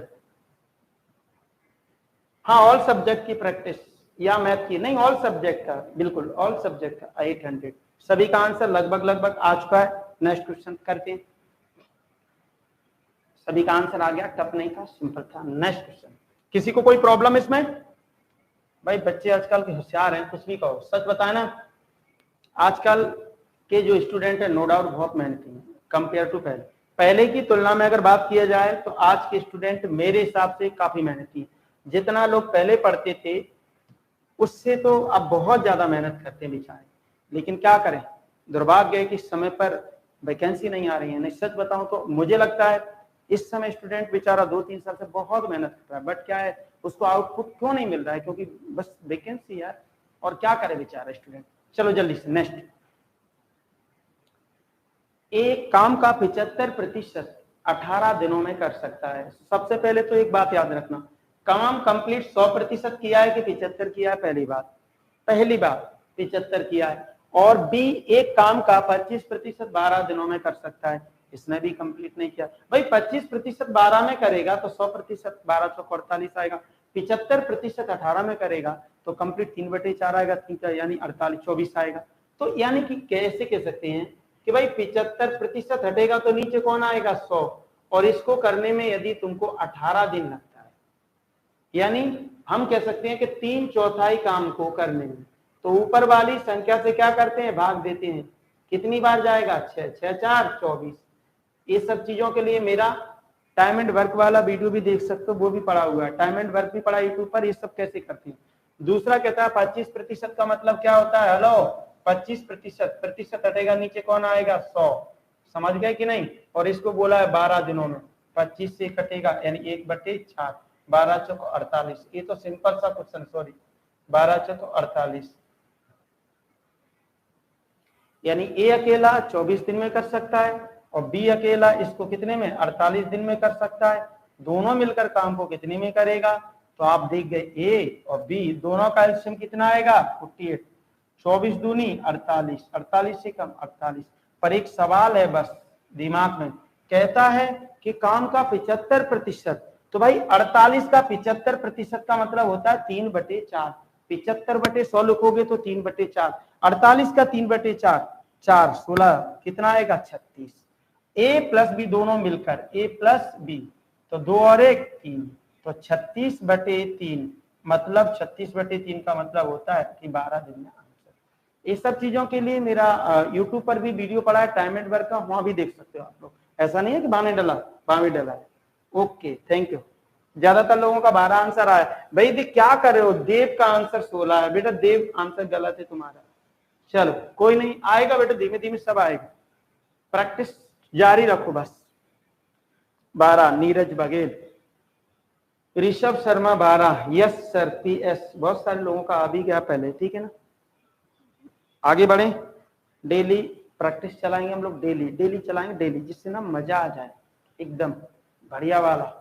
हाँ, ऑल सब्जेक्ट की प्रैक्टिस या मैथ की नहीं, ऑल सब्जेक्ट का, बिल्कुल ऑल सब्जेक्ट का 800। सभी का आंसर लगभग आ चुका है। नेक्स्ट क्वेश्चन करते हैं। सभी का आंसर आ गया, टफ नहीं था, सिंपल था। Next question. किसी को कोई प्रॉब्लम इसमें? भाई बच्चे आजकल के होशियार हैं, कुछ भी कहो, सच बताए ना। आजकल के जो स्टूडेंट है नो डाउट बहुत मेहनती हैं कंपेयर टू पहले की तुलना में अगर बात किया जाए तो आज के स्टूडेंट मेरे हिसाब से काफी मेहनती हैं। जितना लोग पहले पढ़ते थे उससे तो अब बहुत ज्यादा मेहनत करते हैं बेचारे। लेकिन क्या करें, दुर्भाग्य है कि समय पर वैकेंसी नहीं आ रही है। नहीं, सच बताऊं तो मुझे लगता है इस समय स्टूडेंट बेचारा 2-3 साल से बहुत मेहनत कर रहा है, बट क्या है उसको आउटपुट क्यों नहीं मिल रहा है? क्योंकि बस वैकेंसी यार, और क्या करे बेचारा स्टूडेंट। चलो जल्दी से नेक्स्ट। एक काम का 75% 18 दिनों में कर सकता है। सबसे पहले तो एक बात याद रखना, काम कंप्लीट 100% किया है कि 75 किया है? पहली बात 75 किया है। और बी, एक काम का 25% 12 दिनों में कर सकता है, इसने भी कंप्लीट नहीं किया। भाई 25% 12 में करेगा तो 100% 12 चौक 48 आएगा। 75% 18 में करेगा तो कंप्लीट 3/4 आएगा, 3 यानी 48 24 आएगा। तो यानी कि कैसे कह सकते हैं कि भाई 75% हटेगा तो नीचे कौन आएगा? 100। और इसको करने में यदि तुमको 18 दिन लगता है, यानी हम कह सकते हैं कि 3/4 काम को करने में, तो ऊपर वाली संख्या से क्या करते हैं? भाग देते हैं। कितनी बार जाएगा? 6 6 4 24। ये सब चीजों के लिए मेरा टाइम एंड वर्क वाला वीडियो भी देख सकते हो, वो भी पड़ा हुआ है। टाइम एंड वर्क भी पड़ा यूट्यूब पर, ये सब कैसे करते हैं। दूसरा कहता है 25% का मतलब क्या होता है? हेलो, 25% हटेगा नीचे कौन आएगा? 100। समझ गए कि नहीं? और इसको बोला है 12 दिनों में, 25 से कटेगा यानी 1/4, 12 चौक 48। ये तो सिंपल सा क्वेश्चन, सॉरी 12 चौक 48, यानी ए अकेला 24 दिन में कर सकता है और बी अकेला इसको कितने में? 48 दिन में कर सकता है। दोनों मिलकर काम को कितने में करेगा? तो आप देख गए ए और बी दोनों का एलसीएम कितना आएगा? 48। 24 दूनी 48, 48 से कम 48। पर एक सवाल है बस दिमाग में, कहता है कि काम का 75%, तो भाई 48 का 75% का मतलब होता है 3/4। 75/100 लिखोगे तो 3/4, 48 का 3/4 4, 16 कितना आएगा? 36। ए प्लस बी दोनों मिलकर, ए प्लस बी, तो 2 और 1 3, तो 36/3, मतलब 36/3 का मतलब होता है कि 12 दिन में आंसर। ये सब चीजों के लिए मेरा यूट्यूब पर भी वीडियो पड़ा है टाइम एंड वर्क का, वहां भी देख सकते हो आप लोग। ऐसा नहीं है कि बाने डला है। Okay, thank you. ज्यादातर लोगों का 12 आंसर आया। भाई देख क्या कर रहे हो, देव का आंसर 16 है। बेटा देव आंसर गलत है तुम्हारा। चलो कोई नहीं, आएगा बेटा, धीमे धीमे सब आएगा, प्रैक्टिस जारी रखो बस। 12 Neeraj Baghel, Rishabh Sharma 12, yes sir PS। बहुत सारे लोगों का आ भी गया पहले, ठीक है ना। आगे बढ़े, डेली प्रैक्टिस चलाएंगे हम लोग, डेली चलाएंगे डेली, जिससे ना मजा आ जाए एकदम बढ़िया वाला।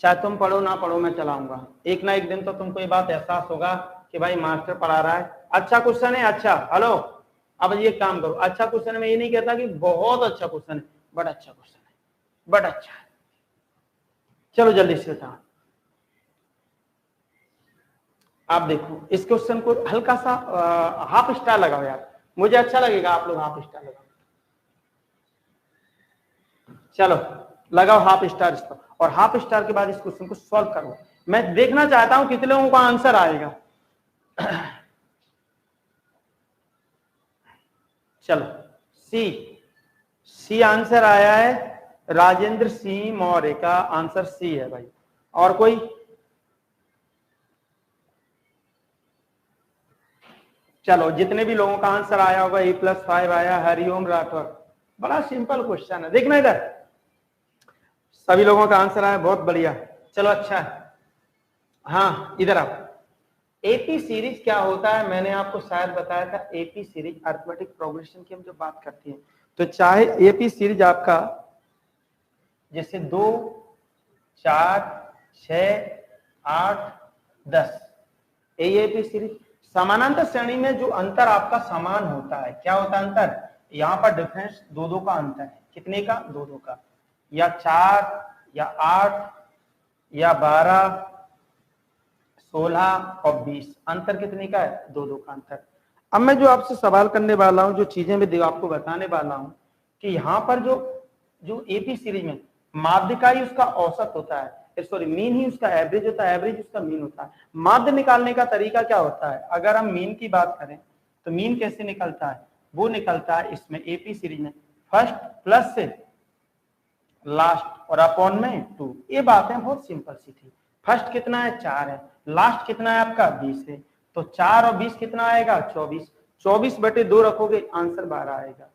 चाहे तुम पढ़ो ना पढ़ो मैं चलाऊंगा, एक ना एक दिन तो तुमको ये बात एहसास होगा कि भाई मास्टर पढ़ा रहा है। अच्छा क्वेश्चन है, अच्छा हेलो, अब ये काम करो। अच्छा क्वेश्चन है, मैं ये नहीं कहता कि बहुत अच्छा क्वेश्चन है, बड़ा अच्छा क्वेश्चन है, बड़ा अच्छा है। चलो जल्दी से बताओ। आप देखो इस क्वेश्चन को हल्का सा हाफ स्टार लगाओ यार, मुझे अच्छा लगेगा आप लोग हाफ स्टार लगाओ। चलो लगाओ हाफ स्टार इस पर, और हाफ स्टार के बाद इस क्वेश्चन को सॉल्व करो। मैं देखना चाहता हूं कितने लोगों का आंसर आएगा। चलो सी सी आंसर आया है, राजेंद्र सिंह मौर्य का आंसर सी है भाई। और कोई? चलो, जितने भी लोगों का आंसर आया होगा A+5 आया। हरिओम राठौर, बड़ा सिंपल क्वेश्चन है, देखना इधर, सभी लोगों का आंसर आया, बहुत बढ़िया। चलो अच्छा है। हाँ इधर आओ। एपी सीरीज क्या होता है, मैंने आपको शायद बताया था। एपी सीरीज अरिथमेटिक प्रोग्रेशन की हम जो बात करते हैं, तो चाहे एपी सीरीज आपका जैसे 2, 4, 6, 8, 10, यही एपी सीरीज। समानांतर श्रेणी में जो अंतर आपका समान होता है, क्या होता है अंतर? यहाँ पर डिफरेंस 2-2 का अंतर है। कितने का? 2-2 का। या 4 या 8 या 12, 16 और 20, अंतर कितने का है? 2-2 का अंतर। अब मैं जो आपसे सवाल करने वाला हूं, जो चीजें मैं आपको बताने वाला हूं, कि यहाँ पर जो एपी सीरीज में माध्य का ही उसका औसत होता है, सॉरी मीन ही उसका एवरेज होता है, एवरेज उसका मीन होता है। माध्य निकालने का तरीका क्या होता है? अगर हम मीन की बात करें तो मीन कैसे निकलता है? वो निकलता है इसमें एपी सीरीज में फर्स्ट प्लस से लास्ट और अपॉन में 2। ये बातें बहुत सिंपल सी थी। फर्स्ट कितना है? 4 है। लास्ट कितना है आपका? 20 है। तो 4 और 20 कितना आएगा? 24। 24/2 रखोगे, आंसर 12 आएगा।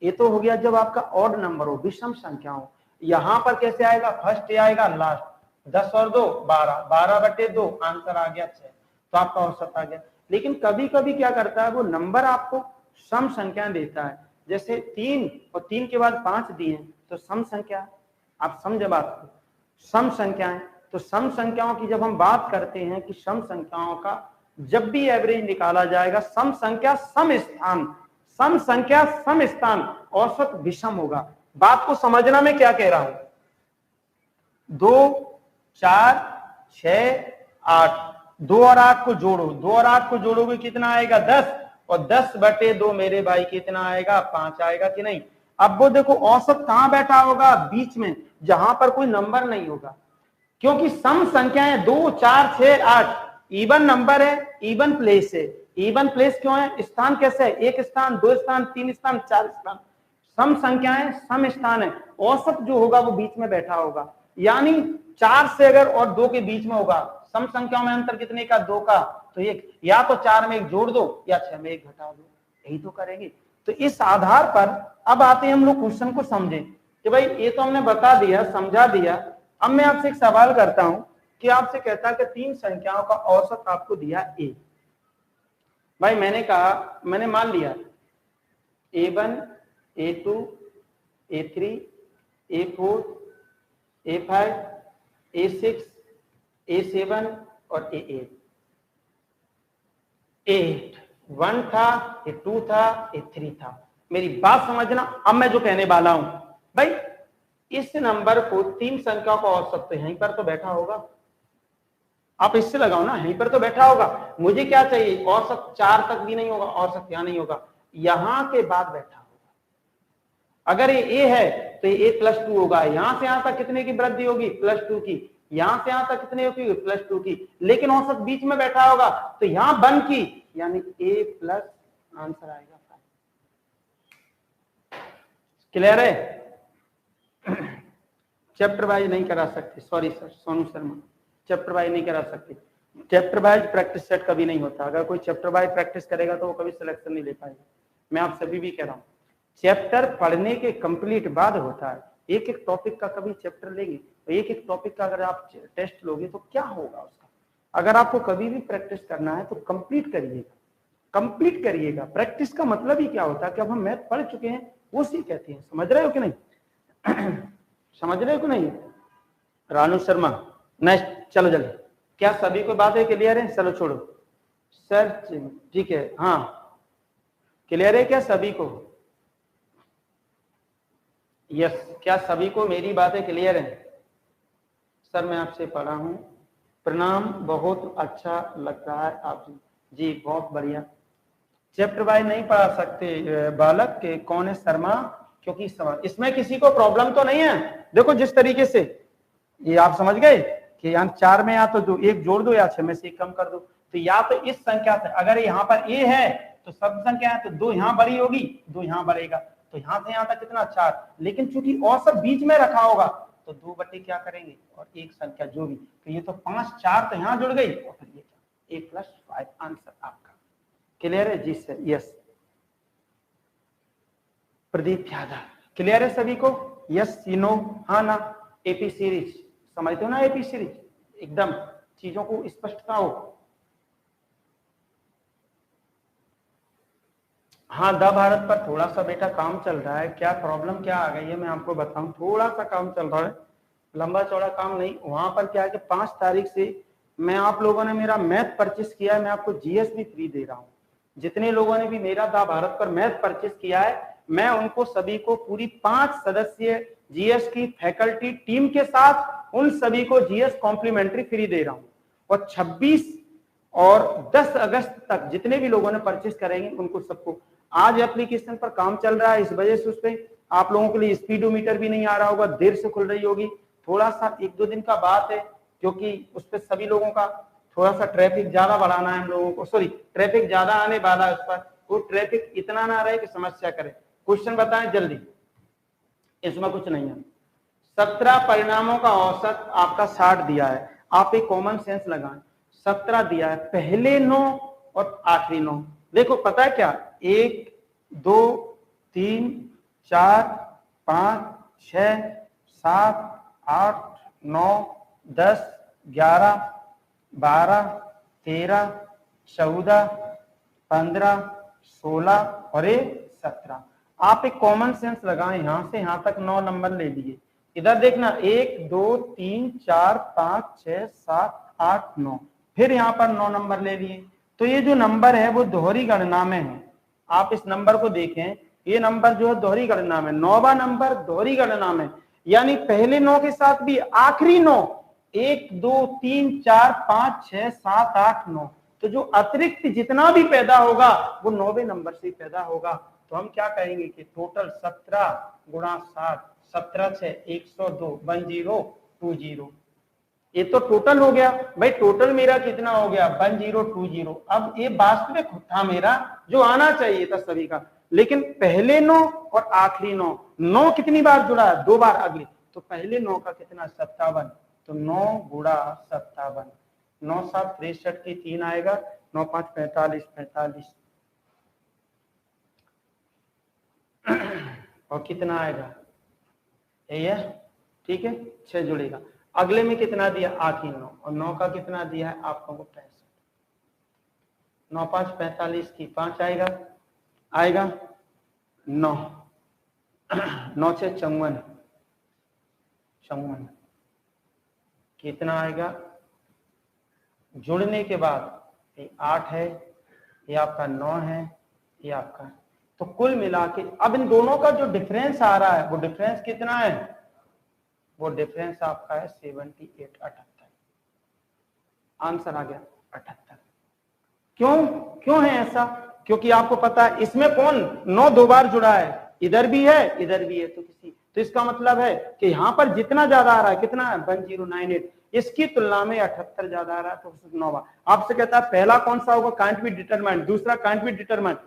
ये तो हो गया जब आपका ऑड नंबर हो, विषम संख्या हो। यहां पर कैसे आएगा? फर्स्ट आएगा, लास्ट, 10 और 2 12, 12/2, आंसर आ गया 6। तो आपका औसत आ गया। लेकिन कभी कभी क्या करता है, वो नंबर आपको सम संख्याएं देता है। जैसे 3 और 3 के बाद 5 दिए, तो सम संख्या, आप समझे बात को, सम संख्याएं। तो सम संख्याओं की जब हम बात करते हैं कि सम संख्याओं का जब भी एवरेज निकाला जाएगा, सम संख्या सम स्थान, सम संख्या सम स्थान, औसत विषम होगा। बात को समझना मैं क्या कह रहा हूं। 2, 4, 6, 8, 2 और 8 को जोड़ो, 2 और 8 को जोड़ोगे कितना आएगा? 10, और 10/2 मेरे भाई कितना आएगा? 5 आएगा कि नहीं? अब वो देखो औसत कहां बैठा होगा? बीच में, जहां पर कोई नंबर नहीं होगा, क्योंकि सम संख्याएं 2, 4, 6, 8 इवन नंबर है, इवन प्लेस है। इवन प्लेस क्यों है? स्थान कैसे है? 1 स्थान, 2 स्थान, 3 स्थान, 4 स्थान। सम संख्याएं सम स्थान है, औसत जो होगा वो बीच में बैठा होगा। यानी 4 से अगर और 2 के बीच में होगा, सम संख्याओं में अंतर कितने का? 2 का। तो एक या तो 4 में 1 जोड़ दो या 6 में 1 घटा दो, यही तो करेंगे। तो इस आधार पर अब आते हैं हम लोग क्वेश्चन को समझे कि भाई ये तो हमने बता दिया, समझा दिया। अब मैं आपसे एक सवाल करता हूं कि आपसे कहता है कि 3 संख्याओं का औसत आपको दिया ए। भाई मैंने कहा, मैंने मान लिया A1, A2, A3, A4, A5, A6, A7 और A8। A8 1 था, A2 था, A3 था। मेरी बात समझना। अब मैं जो कहने वाला हूं, भाई इस नंबर को 3 संख्याओं का औसत तो यहीं पर तो बैठा होगा। आप इससे लगाओ ना, यहीं पर तो बैठा होगा। मुझे क्या चाहिए? औसत 4 तक भी नहीं होगा, औसत यहां नहीं होगा, यहां के बाद बैठा होगा। अगर ये ए है तो ये A+2 होगा। यहां से यहां तक कितने की वृद्धि होगी? +2 की। यहां से यहां तक कितने होगी? +2 की। लेकिन औसत बीच में बैठा होगा, तो यहां 1 की, यानी A+, आंसर आएगा 5। क्लियर है? चैप्टर वाइज नहीं करा सकते, sorry sir, Sonu Sharma, chapter wise नहीं करा सकते। चैप्टर वाइज प्रैक्टिस सेट कभी नहीं होता। अगर कोई चैप्टर वाइज प्रैक्टिस करेगा तो वो कभी सिलेक्शन नहीं ले पाएगा। मैं आप सभी भी कह रहा हूँ, चैप्टर पढ़ने के कंप्लीट बाद होता है। एक एक टॉपिक का कभी चैप्टर लेंगे तो एक एक टॉपिक का अगर आप टेस्ट लोगे तो क्या होगा उसका। अगर आपको कभी भी प्रैक्टिस करना है तो कंप्लीट करिएगा, कंप्लीट करिएगा। प्रैक्टिस का मतलब ही क्या होता है कि अब हम मैथ पढ़ चुके हैं, वो सी कहते हैं। समझ रहे हो कि नहीं? समझ रहे हो कि नहीं? रानू शर्मा, नेक्स्ट। चलो जल्दी, क्या सभी को बातें क्लियर है? चलो छोड़ो सर, ठीक है। हाँ क्लियर है क्या सभी को? यस, क्या सभी को मेरी बातें क्लियर है? सर मैं आपसे पढ़ा हूं, प्रणाम, बहुत अच्छा लग रहा है आप जी, बहुत बढ़िया। चैप्टर वाइज नहीं पढ़ा सकते बालक के, कौन है? शर्मा, क्योंकि सवाल इसमें किसी को प्रॉब्लम तो नहीं है। देखो जिस तरीके से ये आप समझ गए कि यहाँ 4 में या तो जो 1 जोड़ दो या 6 में से 1 कम कर दो। तो या तो इस संख्या से, अगर यहाँ पर A है तो सब संख्या है तो 2 यहाँ बड़ी होगी, 2 यहाँ बढ़ेगा। तो यहाँ से यहाँ तक कितना 4, लेकिन चूंकि औसत बीच में रखा होगा तो 2 बटे क्या करेंगे और एक संख्या जो भी, तो ये तो 5 4 तो यहाँ जुड़ गई और फिर ये क्या a + 5 आंसर आपका। क्लियर है जी sir? Yes Pradeep Yadav, clear है सभी को? यस नो हाँ ना? एपी सीरीज समझते हो ना? एपी सीरीज एकदम चीजों को स्पष्टता हो। हाँ द भारत पर थोड़ा सा बेटा काम चल रहा है। क्या प्रॉब्लम क्या आ गई है मैं आपको बताऊं। थोड़ा सा काम चल रहा है, लंबा चौड़ा काम नहीं। वहां पर क्या है कि 5 तारीख से मैं, आप लोगों ने मेरा मैथ परचेस किया है, मैं आपको जीएस भी फ्री दे रहा हूँ। जितने लोगों ने भी मेरा द भारत पर मैथ परचेस किया है, मैं उनको सभी को पूरी 5 सदस्यीय जीएस की फैकल्टी टीम के साथ उन सभी को जीएस कॉम्प्लीमेंट्री फ्री दे रहा हूँ। और 26 और 10 अगस्त तक जितने भी लोगों ने परचेस करेंगे उनको सबको, आज एप्लीकेशन पर काम चल रहा है, इस वजह से उस पर आप लोगों के लिए स्पीडोमीटर भी नहीं आ रहा होगा, देर से खुल रही होगी। थोड़ा सा 1-2 दिन का बात है, क्योंकि उस पर सभी लोगों का थोड़ा सा ट्रैफिक ज्यादा बढ़ाना है हम लोगों को, सॉरी ट्रैफिक ज्यादा आने वाला है उस पर, वो ट्रैफिक इतना ना रहे कि समस्या करे। क्वेश्चन बताएं जल्दी, इसमें कुछ नहीं है। 17 परिणामों का औसत आपका 60 दिया है, आप एक कॉमन सेंस लगाएं। 17 दिया है, पहले 9 और आखिरी 9। देखो पता है क्या, 1 2 3 4 5 6 7 8 9 10 11 12 13 14 15 16 और 17। आप एक कॉमन सेंस लगाएं, यहां से यहां तक 9 नंबर ले लिए। इधर देखना 1 2 3 4 5 6 7 8 9, फिर यहाँ पर 9 नंबर ले लिए। तो ये जो नंबर है वो दोहरी गणना में है। आप इस नंबर को देखें, ये नंबर जो है दोहरी गणना में, 9वां नंबर दोहरी गणना में, यानी पहले 9 के साथ भी आखिरी 9, 1 2 3 4 5 6 7 8 9। तो जो अतिरिक्त जितना भी पैदा होगा वो 9वें नंबर से पैदा होगा। तो हम क्या कहेंगे कि टोटल 17 गुणा 60, 17 से 102 1020। ये तो टोटल हो गया भाई, टोटल मेरा कितना हो गया 1020। अब ये वास्तविक था मेरा जो आना चाहिए था सभी का, लेकिन पहले 9 और आखिरी 9, 9 कितनी बार जुड़ा है? 2 बार अगले, तो पहले 9 का कितना 57, तो 9 गुणा 57, 9 7 63 की 3 आएगा, 9 5 45 45 और कितना आएगा ये, ठीक है 6 जुड़ेगा। अगले में कितना दिया? आखिरी 9, और 9 का कितना दिया है आपको 65, 9 5 45 की 5 आएगा, आएगा 9 9 6 54 54, कितना आएगा जुड़ने के बाद? ये 8 है, ये आपका 9 है, ये आपका, तो कुल मिला के अब इन दोनों का जो डिफरेंस आ रहा है वो डिफरेंस कितना है? वो डिफरेंस आपका है 78 78। आंसर आ गया 78। क्यों है ऐसा? क्योंकि आपको पता है इसमें कौन 9 2 बार जुड़ा है, इधर भी है इधर भी है, तो इसका मतलब है कि यहां पर जितना ज्यादा आ रहा है, कितना है 1098, इसकी तुलना में 78 ज्यादा आ रहा है, तो 9वां। आपसे कहता है पहला कौन सा होगा? कांट बी डिटरमाइंड, दूसरा कांट बी डिटरमाइंड।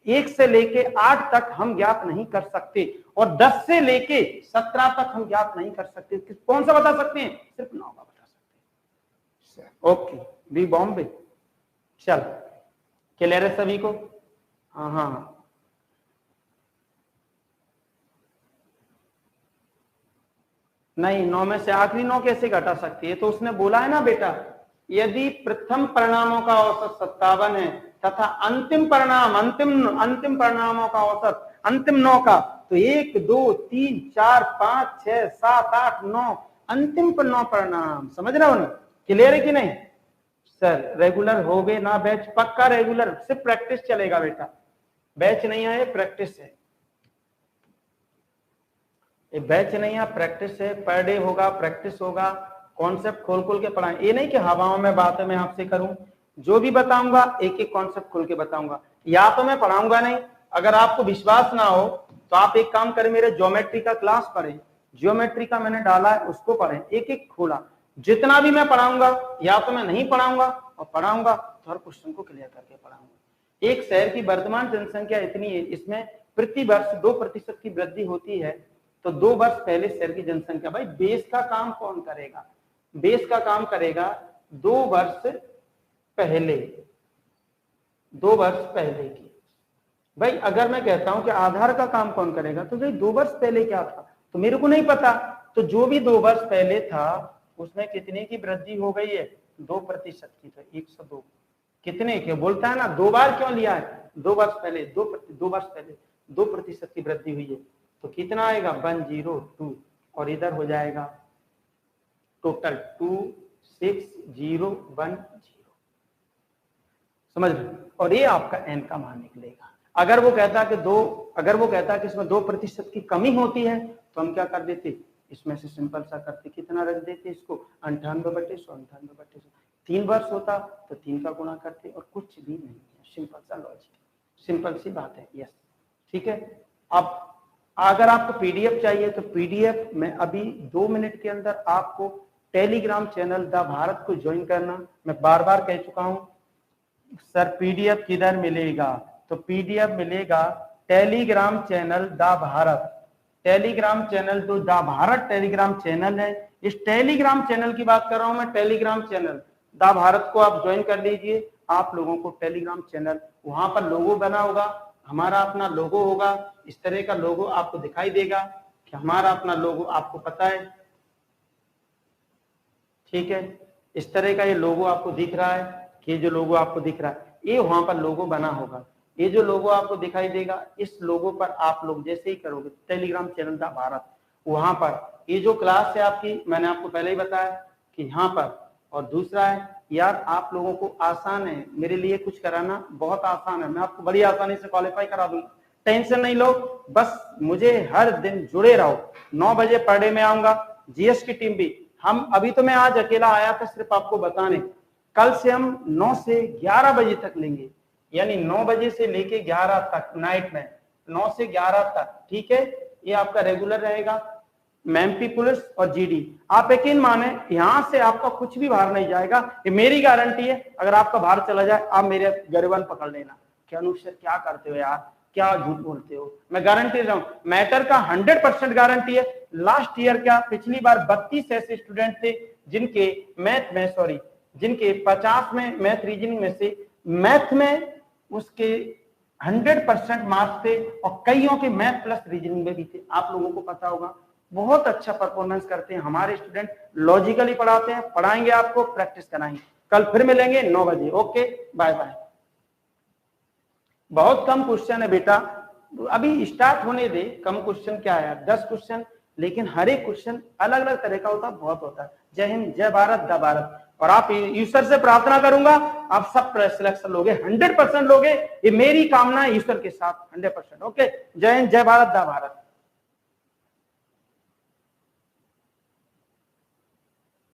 1 से लेके 8 तक हम ज्ञात नहीं कर सकते, और 10 से लेके 17 तक हम ज्ञात नहीं कर सकते। कौन सा बता सकते हैं? सिर्फ 9 का बता सकते हैं। ओके बी बॉम्बे, चल क्लियर है सभी को? हाँ हाँ नहीं, 9 में से आखिरी 9 कैसे घटा सकती है? तो उसने बोला है ना बेटा, यदि प्रथम परिणामों का औसत 57 है तथा अंतिम परिणामों का औसत अंतिम 9 का, तो 1 2 3 4 5 6 7 8 9 अंतिम 9 परिणाम। समझ रहे हो ना? क्लियर है कि नहीं? सर रेगुलर हो गए ना बैच? पक्का रेगुलर, सिर्फ प्रैक्टिस चलेगा बेटा, बैच नहीं है, प्रैक्टिस है। ये बैच नहीं है, प्रैक्टिस है। पर डे होगा, प्रैक्टिस होगा, कॉन्सेप्ट खोल खोल के पढ़ाएं। ये नहीं कि हवाओं में बातें मैं आपसे करूं, जो भी बताऊंगा एक एक कॉन्सेप्ट खोल के बताऊंगा। या तो मैं पढ़ाऊंगा नहीं, अगर आपको विश्वास ना हो तो आप एक काम करें, मेरे ज्योमेट्री का क्लास पढ़ें, ज्योमेट्री का मैंने डाला है उसको पढ़ें, एक एक खोला। जितना भी मैं पढ़ाऊंगा, या तो मैं नहीं पढ़ाऊंगा, और पढ़ाऊंगा तो हर क्वेश्चन को क्लियर करके पढ़ाऊंगा। एक शहर की वर्तमान जनसंख्या इतनी है, इसमें प्रति वर्ष 2% की वृद्धि होती है, तो 2 वर्ष पहले शहर की जनसंख्या, भाई बेस का काम कौन करेगा? बेस का काम करेगा 2 वर्ष पहले, 2 वर्ष पहले की। भाई अगर मैं कहता हूं कि आधार का काम कौन करेगा, तो भाई 2 वर्ष पहले क्या था तो मेरे को नहीं पता। तो जो भी 2 वर्ष पहले था उसमें कितने की वृद्धि हो गई है? 2% की। तो 102 कितने के बोलता है ना, 2 बार क्यों लिया है? 2 वर्ष पहले 2 वर्ष पहले 2% की वृद्धि हुई है, तो कितना आएगा? 102, और इधर हो जाएगा टोटल 26010। समझ लो, और ये आपका एन का मान निकलेगा। अगर वो कहता कि इसमें 2% की कमी होती है तो हम क्या कर देते? इसमें से सिंपल सा करते, कितना रख देते इसको? 98/100, 3 वर्ष होता तो 3 का गुणा करते, और कुछ भी नहीं है। सिंपल सा लॉजिक, सिंपल सी बात है। यस, ठीक है। अब अगर आपको पीडीएफ चाहिए तो पीडीएफ में अभी 2 मिनट के अंदर आपको टेलीग्राम चैनल द भारत को ज्वाइन करना। मैं बार बार कह चुका हूं सर, पीडीएफ किधर मिलेगा? तो पीडीएफ मिलेगा Telegram channel the Bharat. Telegram channel तो द भारत टेलीग्राम चैनल है। इस टेलीग्राम चैनल की बात कर रहा हूं मैं, टेलीग्राम चैनल द भारत को आप ज्वाइन कर लीजिए। आप लोगों को टेलीग्राम चैनल, वहां पर लोगो बना होगा, हमारा अपना लोगो होगा, इस तरह का लोगो आपको दिखाई देगा कि हमारा अपना लोगो आपको पता है, ठीक है। इस तरह का ये लोगो आपको दिख रहा है कि ये जो लोगो आपको दिख रहा है ये वहां पर लोगो बना होगा। ये जो लोगो आपको दिखाई देगा, इस लोगो पर आप लोग जैसे ही करोगे टेलीग्राम चैनल द भारत, वहां पर ये जो क्लास है आपकी, मैंने आपको पहले ही बताया कि यहाँ पर, और दूसरा है यार आप लोगों को आसान है, मेरे लिए कुछ कराना बहुत आसान है, मैं आपको बड़ी आसानी से क्वालिफाई करा दूंगा। टेंशन नहीं लो, बस मुझे हर दिन जुड़े रहो। 9 बजे पर डे में आऊंगा, जीएस की टीम भी। हम अभी तो मैं आज अकेला आया था सिर्फ आपको बताने, कल से हम 9 से 11 बजे तक लेंगे, यानी 9 बजे से लेके 11 तक नाइट में, 9 से 11 तक, ठीक है। ये आपका रेगुलर रहेगा, एमपी पुलिस और जीडी। आप यकीन माने यहां से आपका कुछ भी बाहर नहीं जाएगा, ये मेरी गारंटी है। अगर आपका बाहर चला जाए आप मेरे गरिबान पकड़ लेना, क्या अनुसार क्या करते हो यार, क्या झूठ बोलते हो, मैं गारंटी दे रहा हूं, मैटर का 100% गारंटी है। लास्ट ईयर क्या, पिछली बार 32 ऐसे स्टूडेंट थे जिनके मैथ में, सॉरी, जिनके 50 में मैथ रीजनिंग में से मैथ में उसके 100% मार्क्स थे, और कईयों के मैथ प्लस रीजनिंग में भी थे। आप लोगों को पता होगा बहुत अच्छा परफॉर्मेंस करते हैं हमारे स्टूडेंट, लॉजिकली पढ़ाते हैं, पढ़ाएंगे आपको, प्रैक्टिस कराएंगे। कल फिर मिलेंगे 9 बजे, ओके, बाय बाय। बहुत कम क्वेश्चन है बेटा, अभी स्टार्ट होने दे। कम क्वेश्चन क्या है, 10 क्वेश्चन, लेकिन हर एक क्वेश्चन अलग अलग तरह का होता है, बहुत होता है। जय हिंद, जय भारत, द भारत। और आप ईश्वर से प्रार्थना करूंगा आप सब सिलेक्शन लोगे, 100% लोगे, ये मेरी कामना है ईश्वर के साथ, 100%। ओके, जय हिंद, जय भारत, द भारत।